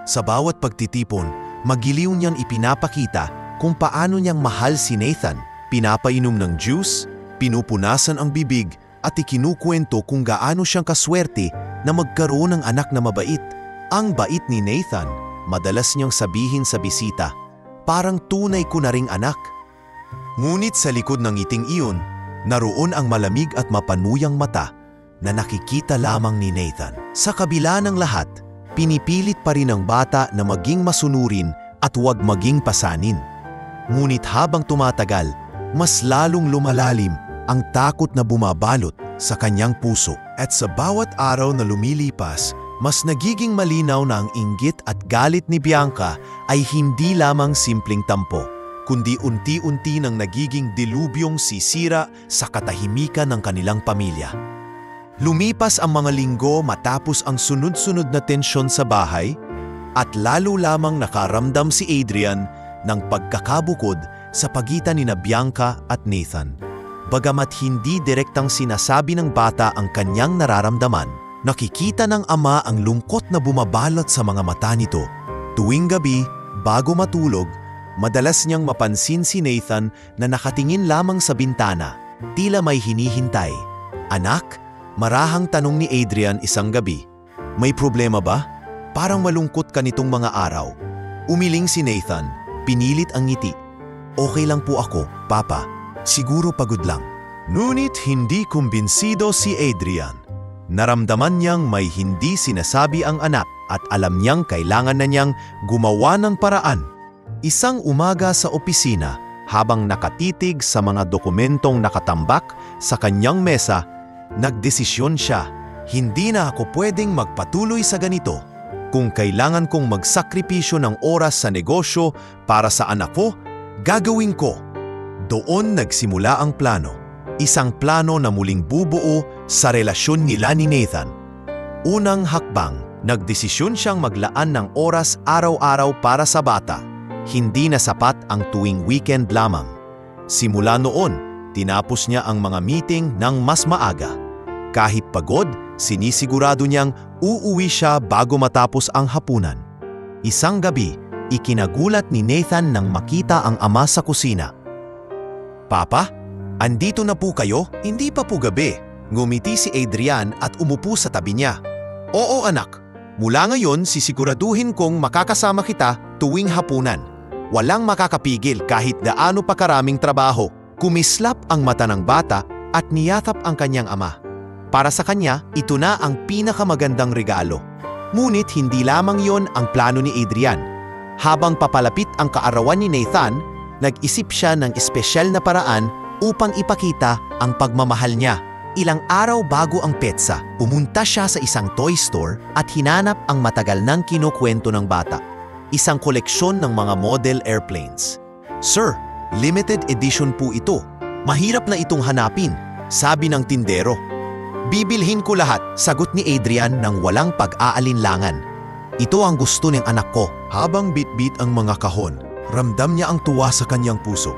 Sa bawat pagtitipon, magiliw niyang ipinapakita kung paano niyang mahal si Nathan. Pinapainom ng juice, pinupunasan ang bibig at ikinukwento kung gaano siyang kaswerte na magkaroon ng anak na mabait. Ang bait ni Nathan, madalas niyang sabihin sa bisita, parang tunay ko na ring anak. Ngunit sa likod ng ngiting iyon, naroon ang malamig at mapanuyang mata na nakikita lamang ni Nathan. Sa kabila ng lahat, pinipilit pa rin ng bata na maging masunurin at huwag maging pasanin. Ngunit habang tumatagal, mas lalong lumalalim ang takot na bumabalot sa kanyang puso. At sa bawat araw na lumilipas, mas nagiging malinaw na ang inggit at galit ni Bianca ay hindi lamang simpleng tampo, kundi unti-unti nang nagiging dilubyong sisira sa katahimikan ng kanilang pamilya. Lumipas ang mga linggo matapos ang sunod-sunod na tensyon sa bahay, at lalo lamang nakaramdam si Adrian ng pagkakabukod sa pagitan ni Bianca at Nathan. Bagamat hindi direktang sinasabi ng bata ang kanyang nararamdaman, Nakikita ng ama ang lungkot na bumabalot sa mga mata nito. Tuwing gabi, bago matulog, madalas niyang mapansin si Nathan na nakatingin lamang sa bintana, tila may hinihintay. "Anak?" marahang tanong ni Adrian isang gabi. "May problema ba? Parang malungkot ka nitong mga araw." Umiling si Nathan, pinilit ang ngiti. "Okay lang po ako, Papa. Siguro pagod lang." Ngunit hindi kumbinsido si Adrian. Naramdaman niyang may hindi sinasabi ang anak at alam niyang kailangan na niyang gumawa ng paraan. Isang umaga sa opisina, habang nakatitig sa mga dokumentong nakatambak sa kanyang mesa, nagdesisyon siya, "Hindi na ako pwedeng magpatuloy sa ganito. Kung kailangan kong magsakripisyo ng oras sa negosyo para sa anak ko, gagawin ko." Doon nagsimula ang plano. Isang plano na muling bubuo sa relasyon nila ni Nathan. Unang hakbang, nagdesisyon siyang maglaan ng oras araw-araw para sa bata. Hindi na sapat ang tuwing weekend lamang. Simula noon, tinapos niya ang mga meeting ng mas maaga. Kahit pagod, sinisigurado niyang uuwi siya bago matapos ang hapunan. Isang gabi, ikinagulat ni Nathan nang makita ang ama sa kusina. "Papa? Andito na po kayo?" "Hindi pa po gabi." Ngumiti si Adrian at umupo sa tabi niya. "Oo anak, mula ngayon sisiguraduhin kong makakasama kita tuwing hapunan. Walang makakapigil kahit gaano pa karaming trabaho." Kumislap ang mata ng bata at niyakap ang kanyang ama. Para sa kanya, ito na ang pinakamagandang regalo. Ngunit hindi lamang yon ang plano ni Adrian. Habang papalapit ang kaarawan ni Nathan, nag-isip siya ng espesyal na paraan upang ipakita ang pagmamahal niya. Ilang araw bago ang petsa, pumunta siya sa isang toy store at hinanap ang matagal nang kinukwento ng bata. Isang koleksyon ng mga model airplanes. "Sir, limited edition po ito. Mahirap na itong hanapin," sabi ng tindero. "Bibilhin ko lahat," sagot ni Adrian nang walang pag-aalinlangan. "Ito ang gusto ng anak ko." Habang bitbit ang mga kahon, ramdam niya ang tuwa sa kanyang puso.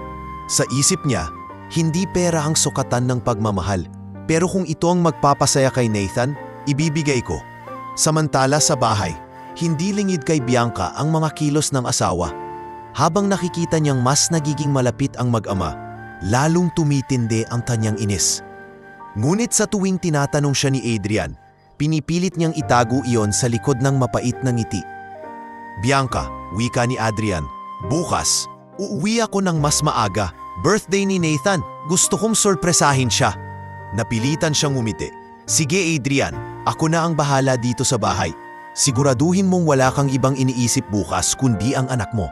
Sa isip niya, hindi pera ang sukatan ng pagmamahal, pero kung ito ang magpapasaya kay Nathan, ibibigay ko. Samantala sa bahay, hindi lingid kay Bianca ang mga kilos ng asawa. Habang nakikita niyang mas nagiging malapit ang mag-ama, lalong tumitindi ang kanyang inis. Ngunit sa tuwing tinatanong siya ni Adrian, pinipilit niyang itago iyon sa likod ng mapait na ngiti. "Bianca," wika ni Adrian, "bukas, uuwi ako ng mas maaga. Birthday ni Nathan, gusto kong sorpresahin siya." Napilitan siyang umiti. "Sige Adrian, ako na ang bahala dito sa bahay. Siguraduhin mong wala kang ibang iniisip bukas kundi ang anak mo."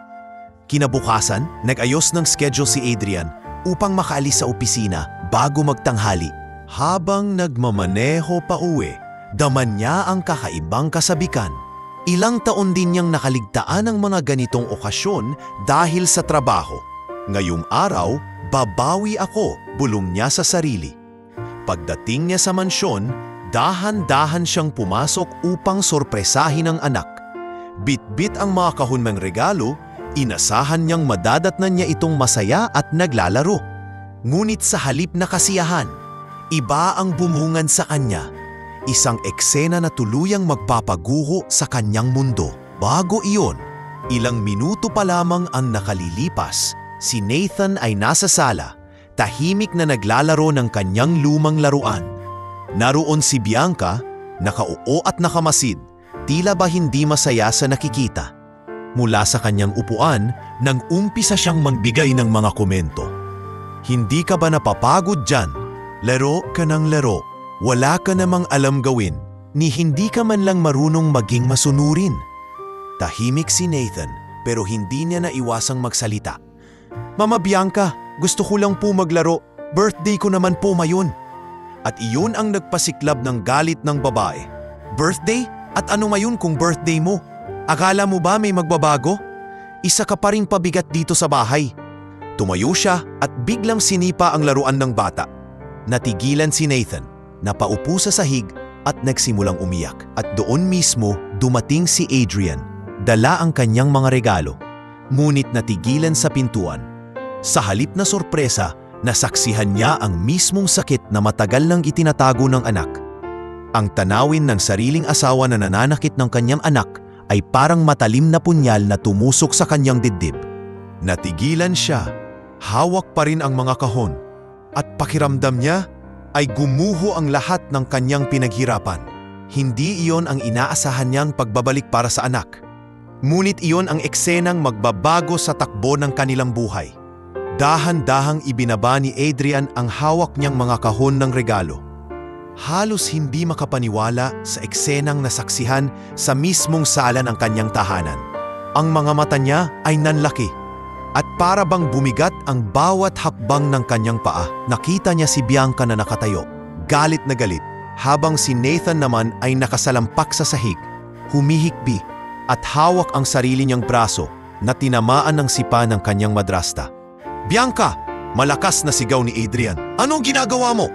Kinabukasan, nag-ayos ng schedule si Adrian upang makaalis sa opisina bago magtanghali. Habang nagmamaneho pa uwi, daman niya ang kakaibang kasabikan. Ilang taon din niyang nakaligtaan ng mga ganitong okasyon dahil sa trabaho. "Ngayong araw, babawi ako," bulong niya sa sarili. Pagdating niya sa mansyon, dahan-dahan siyang pumasok upang sorpresahin ang anak. Bitbit ang mga kahon ng regalo, inasahan niyang madadatnan niya itong masaya at naglalaro. Ngunit sa halip na kasiyahan, iba ang bumungan sa kanya. Isang eksena na tuluyang magpapaguho sa kanyang mundo. Bago iyon, ilang minuto pa lamang ang nakalilipas, si Nathan ay nasa sala, tahimik na naglalaro ng kanyang lumang laruan. Naroon si Bianca, nakauo at nakamasid, tila ba hindi masaya sa nakikita. Mula sa kanyang upuan, nang umpisa siyang magbigay ng mga komento. "Hindi ka ba napapagod dyan? Laro ka ng laro. Wala ka namang alam gawin, ni hindi ka man lang marunong maging masunurin." Tahimik si Nathan, pero hindi niya naiwasang magsalita. "Mama Bianca, gusto ko lang po maglaro. Birthday ko naman po mayon." At iyon ang nagpasiklab ng galit ng babae. "Birthday? At ano mayon kung birthday mo? Akala mo ba may magbabago? Isa ka pa ring pabigat dito sa bahay." Tumayo siya at biglang sinipa ang laruan ng bata. Natigilan si Nathan, napaupo sa sahig at nagsimulang umiyak. At doon mismo dumating si Adrian, dala ang kanyang mga regalo. Ngunit natigilan sa pintuan. Sa halip na sorpresa, nasaksihan niya ang mismong sakit na matagal nang itinatago ng anak. Ang tanawin ng sariling asawa na nananakit ng kanyang anak ay parang matalim na punyal na tumusok sa kanyang dibdib. Natigilan siya, hawak pa rin ang mga kahon, at pakiramdam niya ay gumuho ang lahat ng kanyang pinaghirapan. Hindi iyon ang inaasahan niyang pagbabalik para sa anak. Ngunit iyon ang eksenang magbabago sa takbo ng kanilang buhay. Dahan-dahang ibinaba ni Adrian ang hawak niyang mga kahon ng regalo. Halos hindi makapaniwala sa eksenang nasaksihan sa mismong sala ng kanyang tahanan. Ang mga mata niya ay nanlaki, at para bang bumigat ang bawat hakbang ng kanyang paa. Nakita niya si Bianca na nakatayo, galit na galit, habang si Nathan naman ay nakasalampak sa sahig, humihikbi, at hawak ang sarili niyang braso na tinamaan ng sipa ng kanyang madrasta. "Bianca!" Malakas na sigaw ni Adrian. "Anong ginagawa mo?"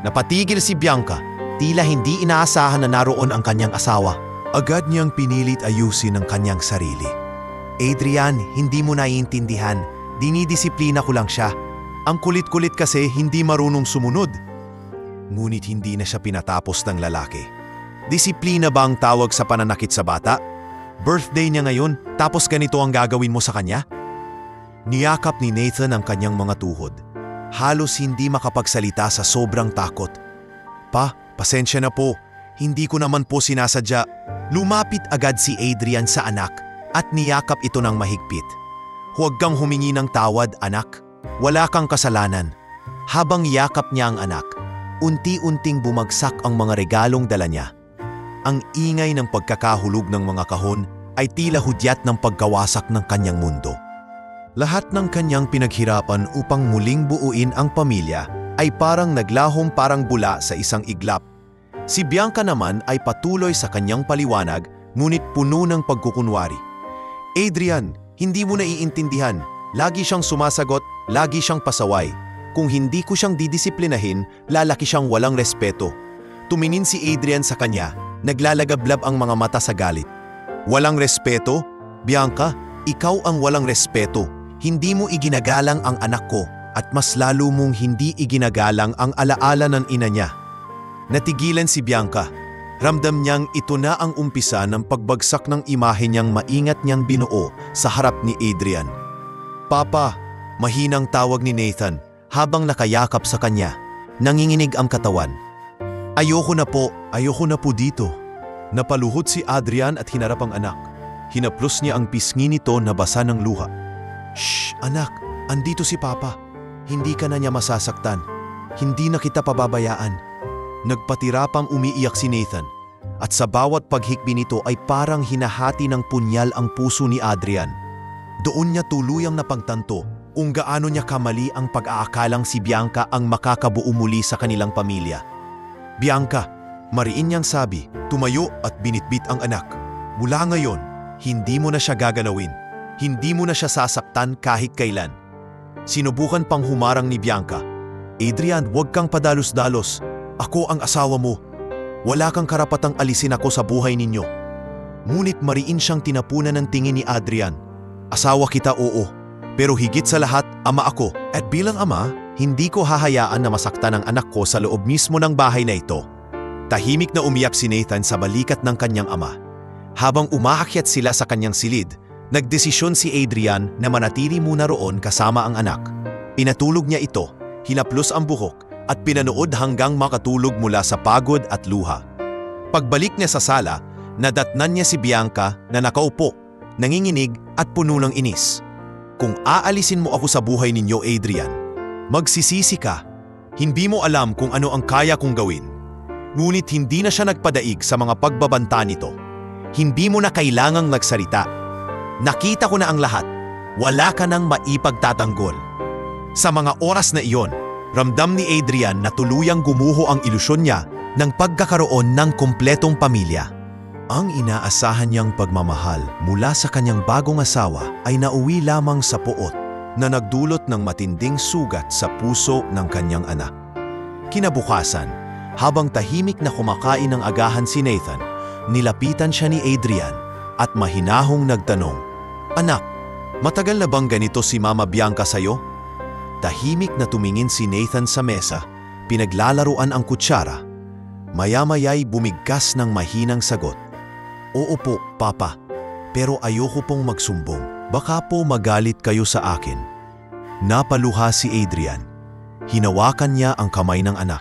Napatigil si Bianca, tila hindi inaasahan na naroon ang kanyang asawa. Agad niyang pinilit ayusin ang kanyang sarili. "Adrian, hindi mo naiintindihan. Dinidisiplina ko lang siya. Ang kulit-kulit kasi hindi marunong sumunod." Ngunit hindi na siya pinatapos ng lalaki. Disiplina ba ang tawag sa pananakit sa bata? Birthday niya ngayon, tapos ganito ang gagawin mo sa kanya? Niyakap ni Nathan ang kanyang mga tuhod. Halos hindi makapagsalita sa sobrang takot. "Pa, pasensya na po. Hindi ko naman po sinasadya." Lumapit agad si Adrian sa anak at niyakap ito ng mahigpit. "Huwag kang humingi ng tawad, anak. Wala kang kasalanan." Habang yakap niya ang anak, unti-unting bumagsak ang mga regalong dala niya. Ang ingay ng pagkakahulog ng mga kahon ay tila hudyat ng pagkawasak ng kanyang mundo. Lahat ng kanyang pinaghirapan upang muling buuin ang pamilya ay parang naglahong parang bula sa isang iglap. Si Bianca naman ay patuloy sa kanyang paliwanag, ngunit puno ng pagkukunwari. "Adrian, hindi mo naiintindihan. Lagi siyang sumasagot, lagi siyang pasaway. Kung hindi ko siyang didisiplinahin, lalaki siyang walang respeto." Tumingin si Adrian sa kanya, naglalagablab ang mga mata sa galit. "Walang respeto? Bianca, ikaw ang walang respeto. Hindi mo iginagalang ang anak ko, at mas lalo mong hindi iginagalang ang alaala ng ina niya." Natigilan si Bianca. Ramdam niyang ito na ang umpisa ng pagbagsak ng imahe niyang maingat niyang binuo sa harap ni Adrian. "Papa," mahinang tawag ni Nathan habang nakayakap sa kanya. Nanginginig ang katawan. Ayoko na po dito." Napaluhod si Adrian at hinarap ang anak. Hinaplos niya ang pisngi nito na basa ng luha. "Shh, anak, andito si Papa. Hindi ka na niya masasaktan. Hindi na kita pababayaan." Nagpatirapang umiiyak si Nathan, at sa bawat paghikbi nito ay parang hinahati ng punyal ang puso ni Adrian. Doon niya tuluyang napagtanto kung gaano niya kamali ang pag-aakalang si Bianca ang makakabuo muli sa kanilang pamilya. "Bianca," mariin niyang sabi, tumayo at binitbit ang anak. "Mula ngayon, hindi mo na siya gaganawin. Hindi mo na siya sasaktan kahit kailan." Sinubukan pang humarang ni Bianca. "Adrian, huwag kang padalos-dalos. Ako ang asawa mo. Wala kang karapatang alisin ako sa buhay ninyo." Ngunit mariin siyang tinapunan ng tingin ni Adrian. "Asawa kita, oo. Pero higit sa lahat, ama ako. At bilang ama, hindi ko hahayaan na masaktan ang anak ko sa loob mismo ng bahay na ito." Tahimik na umiyak si Nathan sa balikat ng kanyang ama. Habang umaakyat sila sa kanyang silid, nagdesisyon si Adrian na manatili muna roon kasama ang anak. Pinatulog niya ito, hinaplos ang buhok, at pinanood hanggang makatulog mula sa pagod at luha. Pagbalik niya sa sala, nadatnan niya si Bianca na nakaupo, nanginginig at puno ng inis. "Kung aalisin mo ako sa buhay ninyo, Adrian, magsisisi ka. Hindi mo alam kung ano ang kaya kong gawin." Ngunit hindi na siya nagpadaig sa mga pagbabanta nito. "Hindi mo na kailangang magsalita. Nakita ko na ang lahat. Wala ka nang maipagtatanggol." Sa mga oras na iyon, ramdam ni Adrian na tuluyang gumuho ang ilusyon niya ng pagkakaroon ng kumpletong pamilya. Ang inaasahan niyang pagmamahal mula sa kanyang bagong asawa ay nauwi lamang sa poot na nagdulot ng matinding sugat sa puso ng kanyang anak. Kinabukasan, habang tahimik na kumakain ng agahan si Nathan, nilapitan siya ni Adrian at mahinahong nagtanong, "Anak, matagal na bang ganito si Mama Bianca sa'yo?" Tahimik na tumingin si Nathan sa mesa, pinaglalaruan ang kutsara. Maya-maya'y bumigkas ng mahinang sagot. Oo po, Papa. Pero ayoko pong magsumbong. Baka po magalit kayo sa akin. Napaluha si Adrian. Hinawakan niya ang kamay ng anak.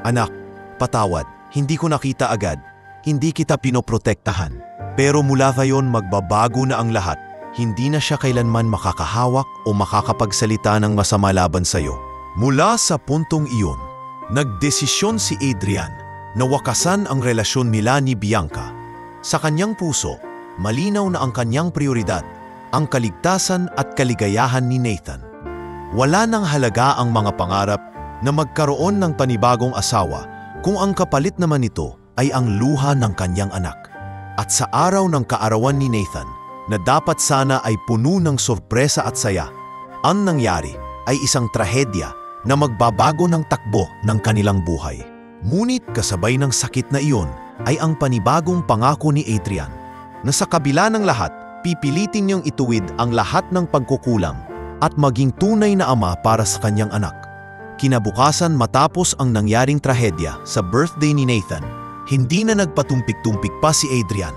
Anak, patawad. Hindi ko nakita agad. Hindi kita pinoprotektahan. Pero mula ngayon magbabago na ang lahat. Hindi na siya kailanman makakahawak o makakapagsalita ng masama laban sa'yo. Mula sa puntong iyon, nagdesisyon si Adrian na wakasan ang relasyon nila ni Bianca. Sa kanyang puso, malinaw na ang kanyang prioridad, ang kaligtasan at kaligayahan ni Nathan. Wala nang halaga ang mga pangarap na magkaroon ng panibagong asawa kung ang kapalit naman nito ay ang luha ng kanyang anak. At sa araw ng kaarawan ni Nathan, na dapat sana ay puno ng sorpresa at saya, ang nangyari ay isang trahedya na magbabago ng takbo ng kanilang buhay. Ngunit kasabay ng sakit na iyon ay ang panibagong pangako ni Adrian na sa kabila ng lahat, pipilitin niyang ituwid ang lahat ng pagkukulang at maging tunay na ama para sa kanyang anak. Kinabukasan matapos ang nangyaring trahedya sa birthday ni Nathan, hindi na nagpatumpik-tumpik pa si Adrian.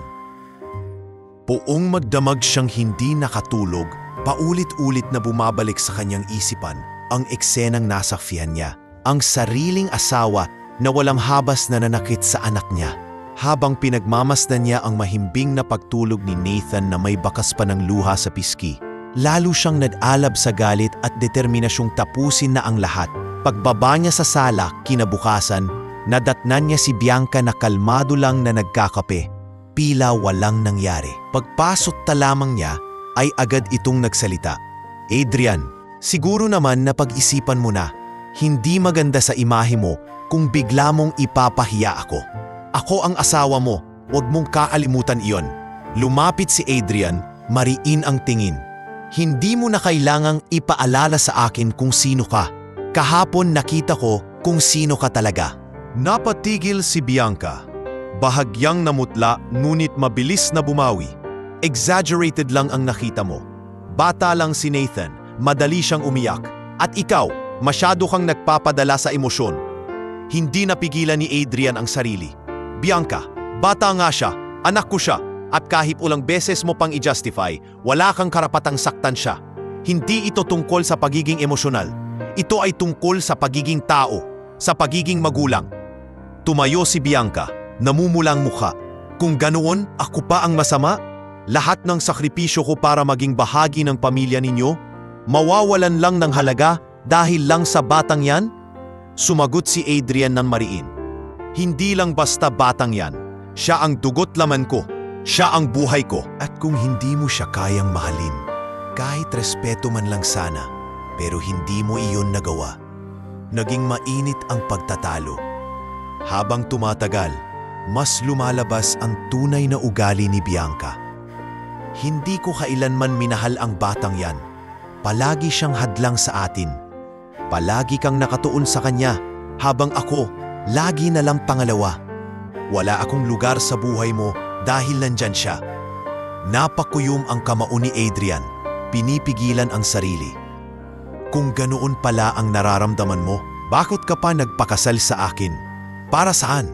Poong magdamag siyang hindi nakatulog, paulit-ulit na bumabalik sa kanyang isipan ang eksenang nasakfihan niya, ang sariling asawa na walang habas na nanakit sa anak niya. Habang pinagmamasdan niya ang mahimbing na pagtulog ni Nathan na may bakas pa ng luha sa pisngi, lalo siyang nag-alab sa galit at determinasyong tapusin na ang lahat. Pagbaba niya sa sala kinabukasan, nadatnan niya si Bianca na kalmado lang na nagkakape, pila walang nangyari. Pagpasok ta lamang niya ay agad itong nagsalita. Adrian, siguro naman na pag-isipan mo na, hindi maganda sa imahe mo kung bigla mong ipapahiya ako. Ako ang asawa mo, huwag mong kaalimutan iyon. Lumapit si Adrian, mariin ang tingin. Hindi mo na kailangang ipaalala sa akin kung sino ka. Kahapon nakita ko kung sino ka talaga. Napatigil si Bianca. Bahagyang namutla ngunit mabilis na bumawi. Exaggerated lang ang nakita mo. Bata lang si Nathan, madali siyang umiyak. At ikaw, masyado kang nagpapadala sa emosyon. Hindi napigilan ni Adrian ang sarili. Bianca, bata nga siya, anak ko siya, at kahit ulang beses mo pang i-justify, wala kang karapatang saktan siya. Hindi ito tungkol sa pagiging emosyonal. Ito ay tungkol sa pagiging tao, sa pagiging magulang. Tumayo si Bianca, namumulang mukha. Kung ganoon, ako pa ang masama? Lahat ng sakripisyo ko para maging bahagi ng pamilya ninyo, mawawalan lang ng halaga dahil lang sa batang yan? Sumagot si Adrian ng mariin. Hindi lang basta batang yan. Siya ang dugot laman ko. Siya ang buhay ko. At kung hindi mo siya kayang mahalin, kahit respeto man lang sana, pero hindi mo iyon nagawa. Naging mainit ang pagtatalo. Habang tumatagal, mas lumalabas ang tunay na ugali ni Bianca. Hindi ko kailanman minahal ang batang yan. Palagi siyang hadlang sa atin. Palagi kang nakatuon sa kanya, habang ako, lagi na lang pangalawa. Wala akong lugar sa buhay mo dahil nandyan siya. Napakuyom ang kamao ni Adrian, pinipigilan ang sarili. Kung ganoon pala ang nararamdaman mo, bakit ka pa nagpakasal sa akin? Para saan?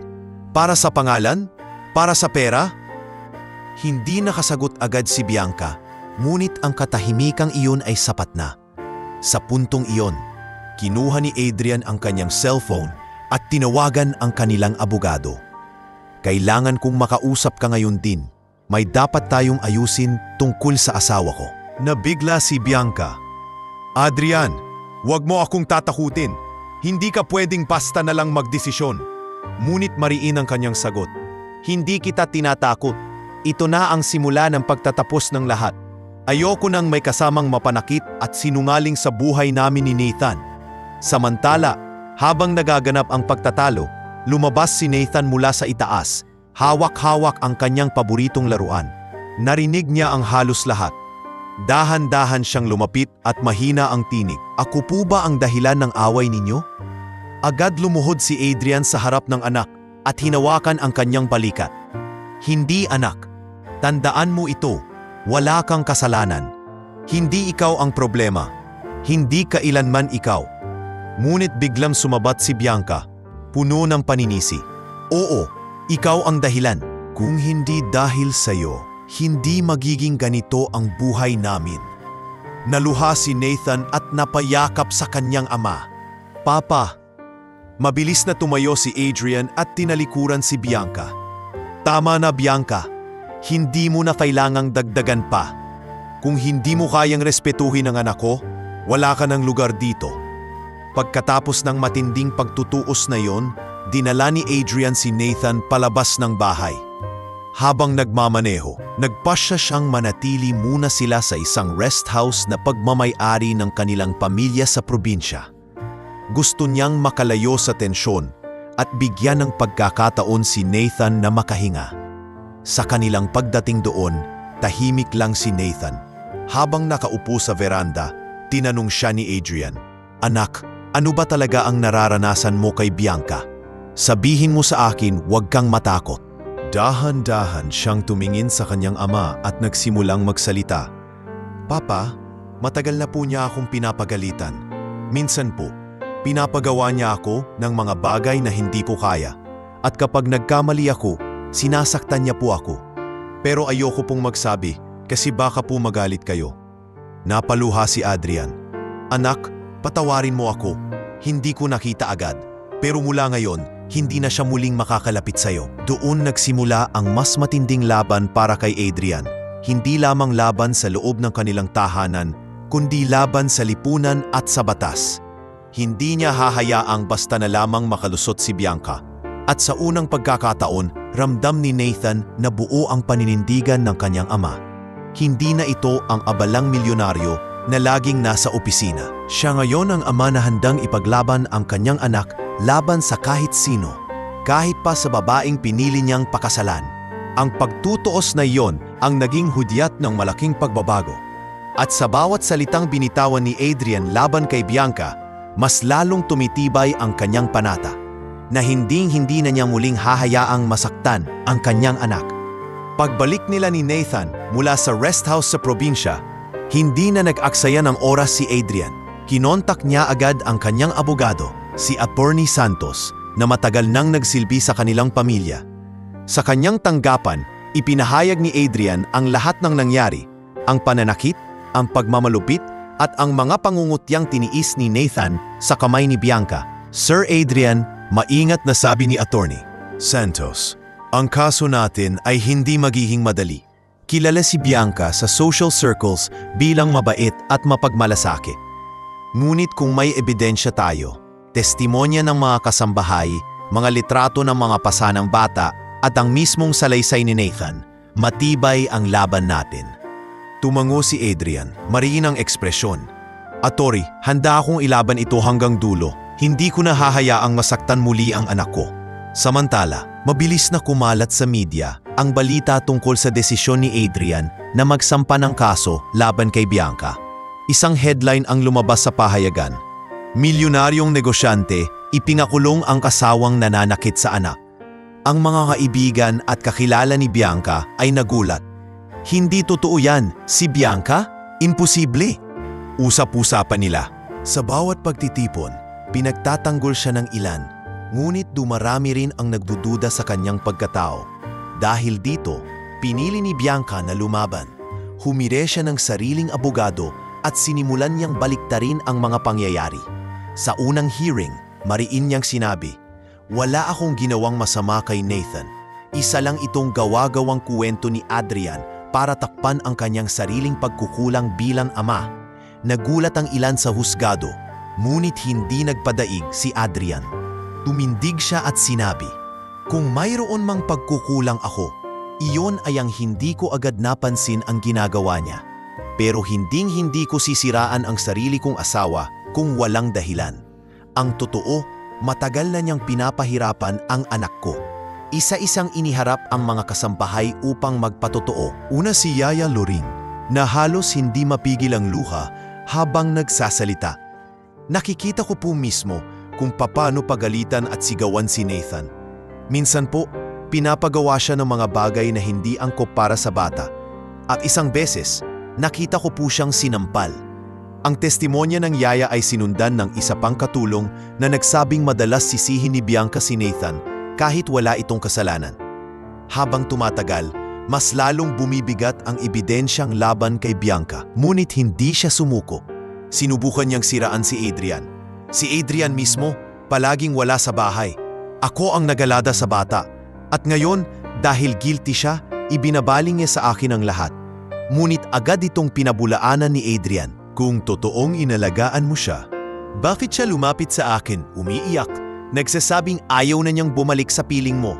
Para sa pangalan? Para sa pera? Hindi nakasagot agad si Bianca, ngunit ang katahimikang iyon ay sapat na. Sa puntong iyon, kinuha ni Adrian ang kanyang cellphone at tinawagan ang kanilang abogado. Kailangan kong makausap ka ngayon din. May dapat tayong ayusin tungkol sa asawa ko. Nabigla si Bianca. Adrian, wag mo akong tatakutin. Hindi ka pwedeng basta na lang magdesisyon. Ngunit mariin ang kanyang sagot. Hindi kita tinatakot. Ito na ang simula ng pagtatapos ng lahat. Ayoko nang may kasamang mapanakit at sinungaling sa buhay namin ni Nathan. Samantala, habang nagaganap ang pagtatalo, lumabas si Nathan mula sa itaas. Hawak-hawak ang kanyang paboritong laruan. Narinig niya ang halos lahat. Dahan-dahan siyang lumapit at mahina ang tinig. Ako po ba ang dahilan ng away ninyo? Agad lumuhod si Adrian sa harap ng anak at hinawakan ang kanyang balikat. Hindi anak. Tandaan mo ito. Wala kang kasalanan. Hindi ikaw ang problema. Hindi kailanman ikaw. Ngunit biglang sumabat si Bianca, puno ng paninisi. Oo, ikaw ang dahilan. Kung hindi dahil sa'yo, hindi magiging ganito ang buhay namin. Naluha si Nathan at napayakap sa kanyang ama. Papa, mabilis na tumayo si Adrian at tinalikuran si Bianca. Tama na, Bianca. Hindi mo na kailangang dagdagan pa. Kung hindi mo kayang respetuhin ang anak ko, wala ka ng lugar dito. Pagkatapos ng matinding pagtutuos na yon, dinala ni Adrian si Nathan palabas ng bahay. Habang nagmamaneho, nagpasya siyang manatili muna sila sa isang rest house na pagmamay-ari ng kanilang pamilya sa probinsya. Gusto niyang makalayo sa tensyon at bigyan ng pagkakataon si Nathan na makahinga. Sa kanilang pagdating doon, tahimik lang si Nathan. Habang nakaupo sa veranda, tinanong siya ni Adrian, "Anak, ano ba talaga ang nararanasan mo kay Bianca? Sabihin mo sa akin, huwag kang matakot." Dahan-dahan siyang tumingin sa kanyang ama at nagsimulang magsalita. "Papa, matagal na po niya akong pinapagalitan. Minsan po, pinapagawa niya ako ng mga bagay na hindi ko kaya. At kapag nagkamali ako, sinasaktan niya po ako. Pero ayoko pong magsabi kasi baka po magalit kayo." Napaluha si Adrian. "Anak, patawarin mo ako. Hindi ko nakita agad. Pero mula ngayon, hindi na siya muling makakalapit sa'yo." Doon nagsimula ang mas matinding laban para kay Adrian. Hindi lamang laban sa loob ng kanilang tahanan, kundi laban sa lipunan at sa batas. Hindi niya hahayaang basta na lamang makalusot si Bianca. At sa unang pagkakataon, ramdam ni Nathan na buo ang paninindigan ng kanyang ama. Hindi na ito ang abalang milyonaryo na laging nasa opisina. Siya ngayon ang ama na handang ipaglaban ang kanyang anak laban sa kahit sino, kahit pa sa babaeng pinili niyang pakasalan. Ang pagtutuos na iyon ang naging hudyat ng malaking pagbabago. At sa bawat salitang binitawan ni Adrian laban kay Bianca, mas lalong tumitibay ang kanyang panata, na hindi na niya muling hahayaang masaktan ang kanyang anak. Pagbalik nila ni Nathan mula sa rest house sa probinsya, hindi na nag-aksaya ng oras si Adrian. Kinontak niya agad ang kanyang abogado, si Attorney Santos, na matagal nang nagsilbi sa kanilang pamilya. Sa kanyang tanggapan, ipinahayag ni Adrian ang lahat ng nangyari, ang pananakit, ang pagmamalupit, at ang mga pangungutyang tiniis ni Nathan sa kamay ni Bianca. "Sir Adrian, maingat na," sabi ni Attorney Santos. "Ang kaso natin ay hindi magiging madali. Kilala si Bianca sa social circles bilang mabait at mapagmalasakit. Ngunit kung may ebidensya tayo, testimonya ng mga kasambahay, mga litrato ng mga pasanang bata, at ang mismong salaysay ni Nathan, matibay ang laban natin." Tumango si Adrian, mariin ang ekspresyon. "Attorney, handa akong ilaban ito hanggang dulo. Hindi ko na hahayaang masaktan muli ang anak ko." Samantala, mabilis na kumalat sa media ang balita tungkol sa desisyon ni Adrian na magsampa ng kaso laban kay Bianca. Isang headline ang lumabas sa pahayagan. "Milyonaryong negosyante, ipinakulong ang kasawang nananakit sa anak." Ang mga kaibigan at kakilala ni Bianca ay nagulat. "Hindi totoo yan, si Bianca? Imposible!" Usap-usapan nila. Sa bawat pagtitipon, pinagtatanggol siya ng ilan, ngunit dumarami rin ang nagdududa sa kanyang pagkatao. Dahil dito, pinili ni Bianca na lumaban. Humire siya ng sariling abogado at sinimulan niyang baliktarin ang mga pangyayari. Sa unang hearing, mariin niyang sinabi, "Wala akong ginawang masama kay Nathan. Isa lang itong gawa-gawang kuwento ni Adrian para takpan ang kanyang sariling pagkukulang bilang ama." Nagulat ang ilan sa husgado, ngunit hindi nagpadaig si Adrian. Tumindig siya at sinabi, "Kung mayroon mang pagkukulang ako, iyon ay ang hindi ko agad napansin ang ginagawa niya. Pero hindi ko sisiraan ang sarili kong asawa kung walang dahilan. Ang totoo, matagal na niyang pinapahirapan ang anak ko." Isa-isang iniharap ang mga kasambahay upang magpatotoo. Una si Yaya Loring, na halos hindi mapigil ang luha habang nagsasalita. "Nakikita ko po mismo kung paano pagalitan at sigawan si Nathan. Minsan po, pinapagawa siya ng mga bagay na hindi angkop para sa bata. At isang beses, nakita ko po siyang sinampal." Ang testimonya ng yaya ay sinundan ng isa pang katulong na nagsabing madalas sisihin ni Bianca si Nathan kahit wala itong kasalanan. Habang tumatagal, mas lalong bumibigat ang ebidensyang laban kay Bianca, ngunit hindi siya sumuko. Sinubukan niyang siraan si Adrian. Si Adrian mismo, palaging wala sa bahay. Ako ang nagalada sa bata. At ngayon, dahil guilty siya, ibinabaling niya sa akin ang lahat. Ngunit agad itong pinabulaanan ni Adrian. Kung totoong inalagaan mo siya, bakit siya lumapit sa akin, umiiyak, nagsasabing ayaw na niyang bumalik sa piling mo?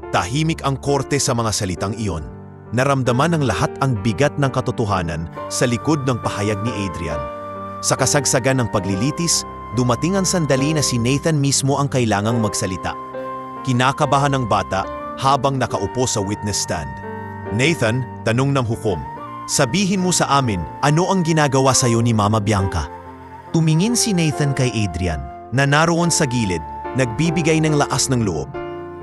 Tahimik ang korte sa mga salitang iyon. Naramdaman ng lahat ang bigat ng katotohanan sa likod ng pahayag ni Adrian. Sa kasagsagan ng paglilitis, dumating ang sandali na si Nathan mismo ang kailangang magsalita. Kinakabahan ng bata habang nakaupo sa witness stand. Nathan, tanong ng hukom, sabihin mo sa amin, ano ang ginagawa sa iyo ni Mama Bianca? Tumingin si Nathan kay Adrian, na naroon sa gilid, nagbibigay ng lakas ng loob.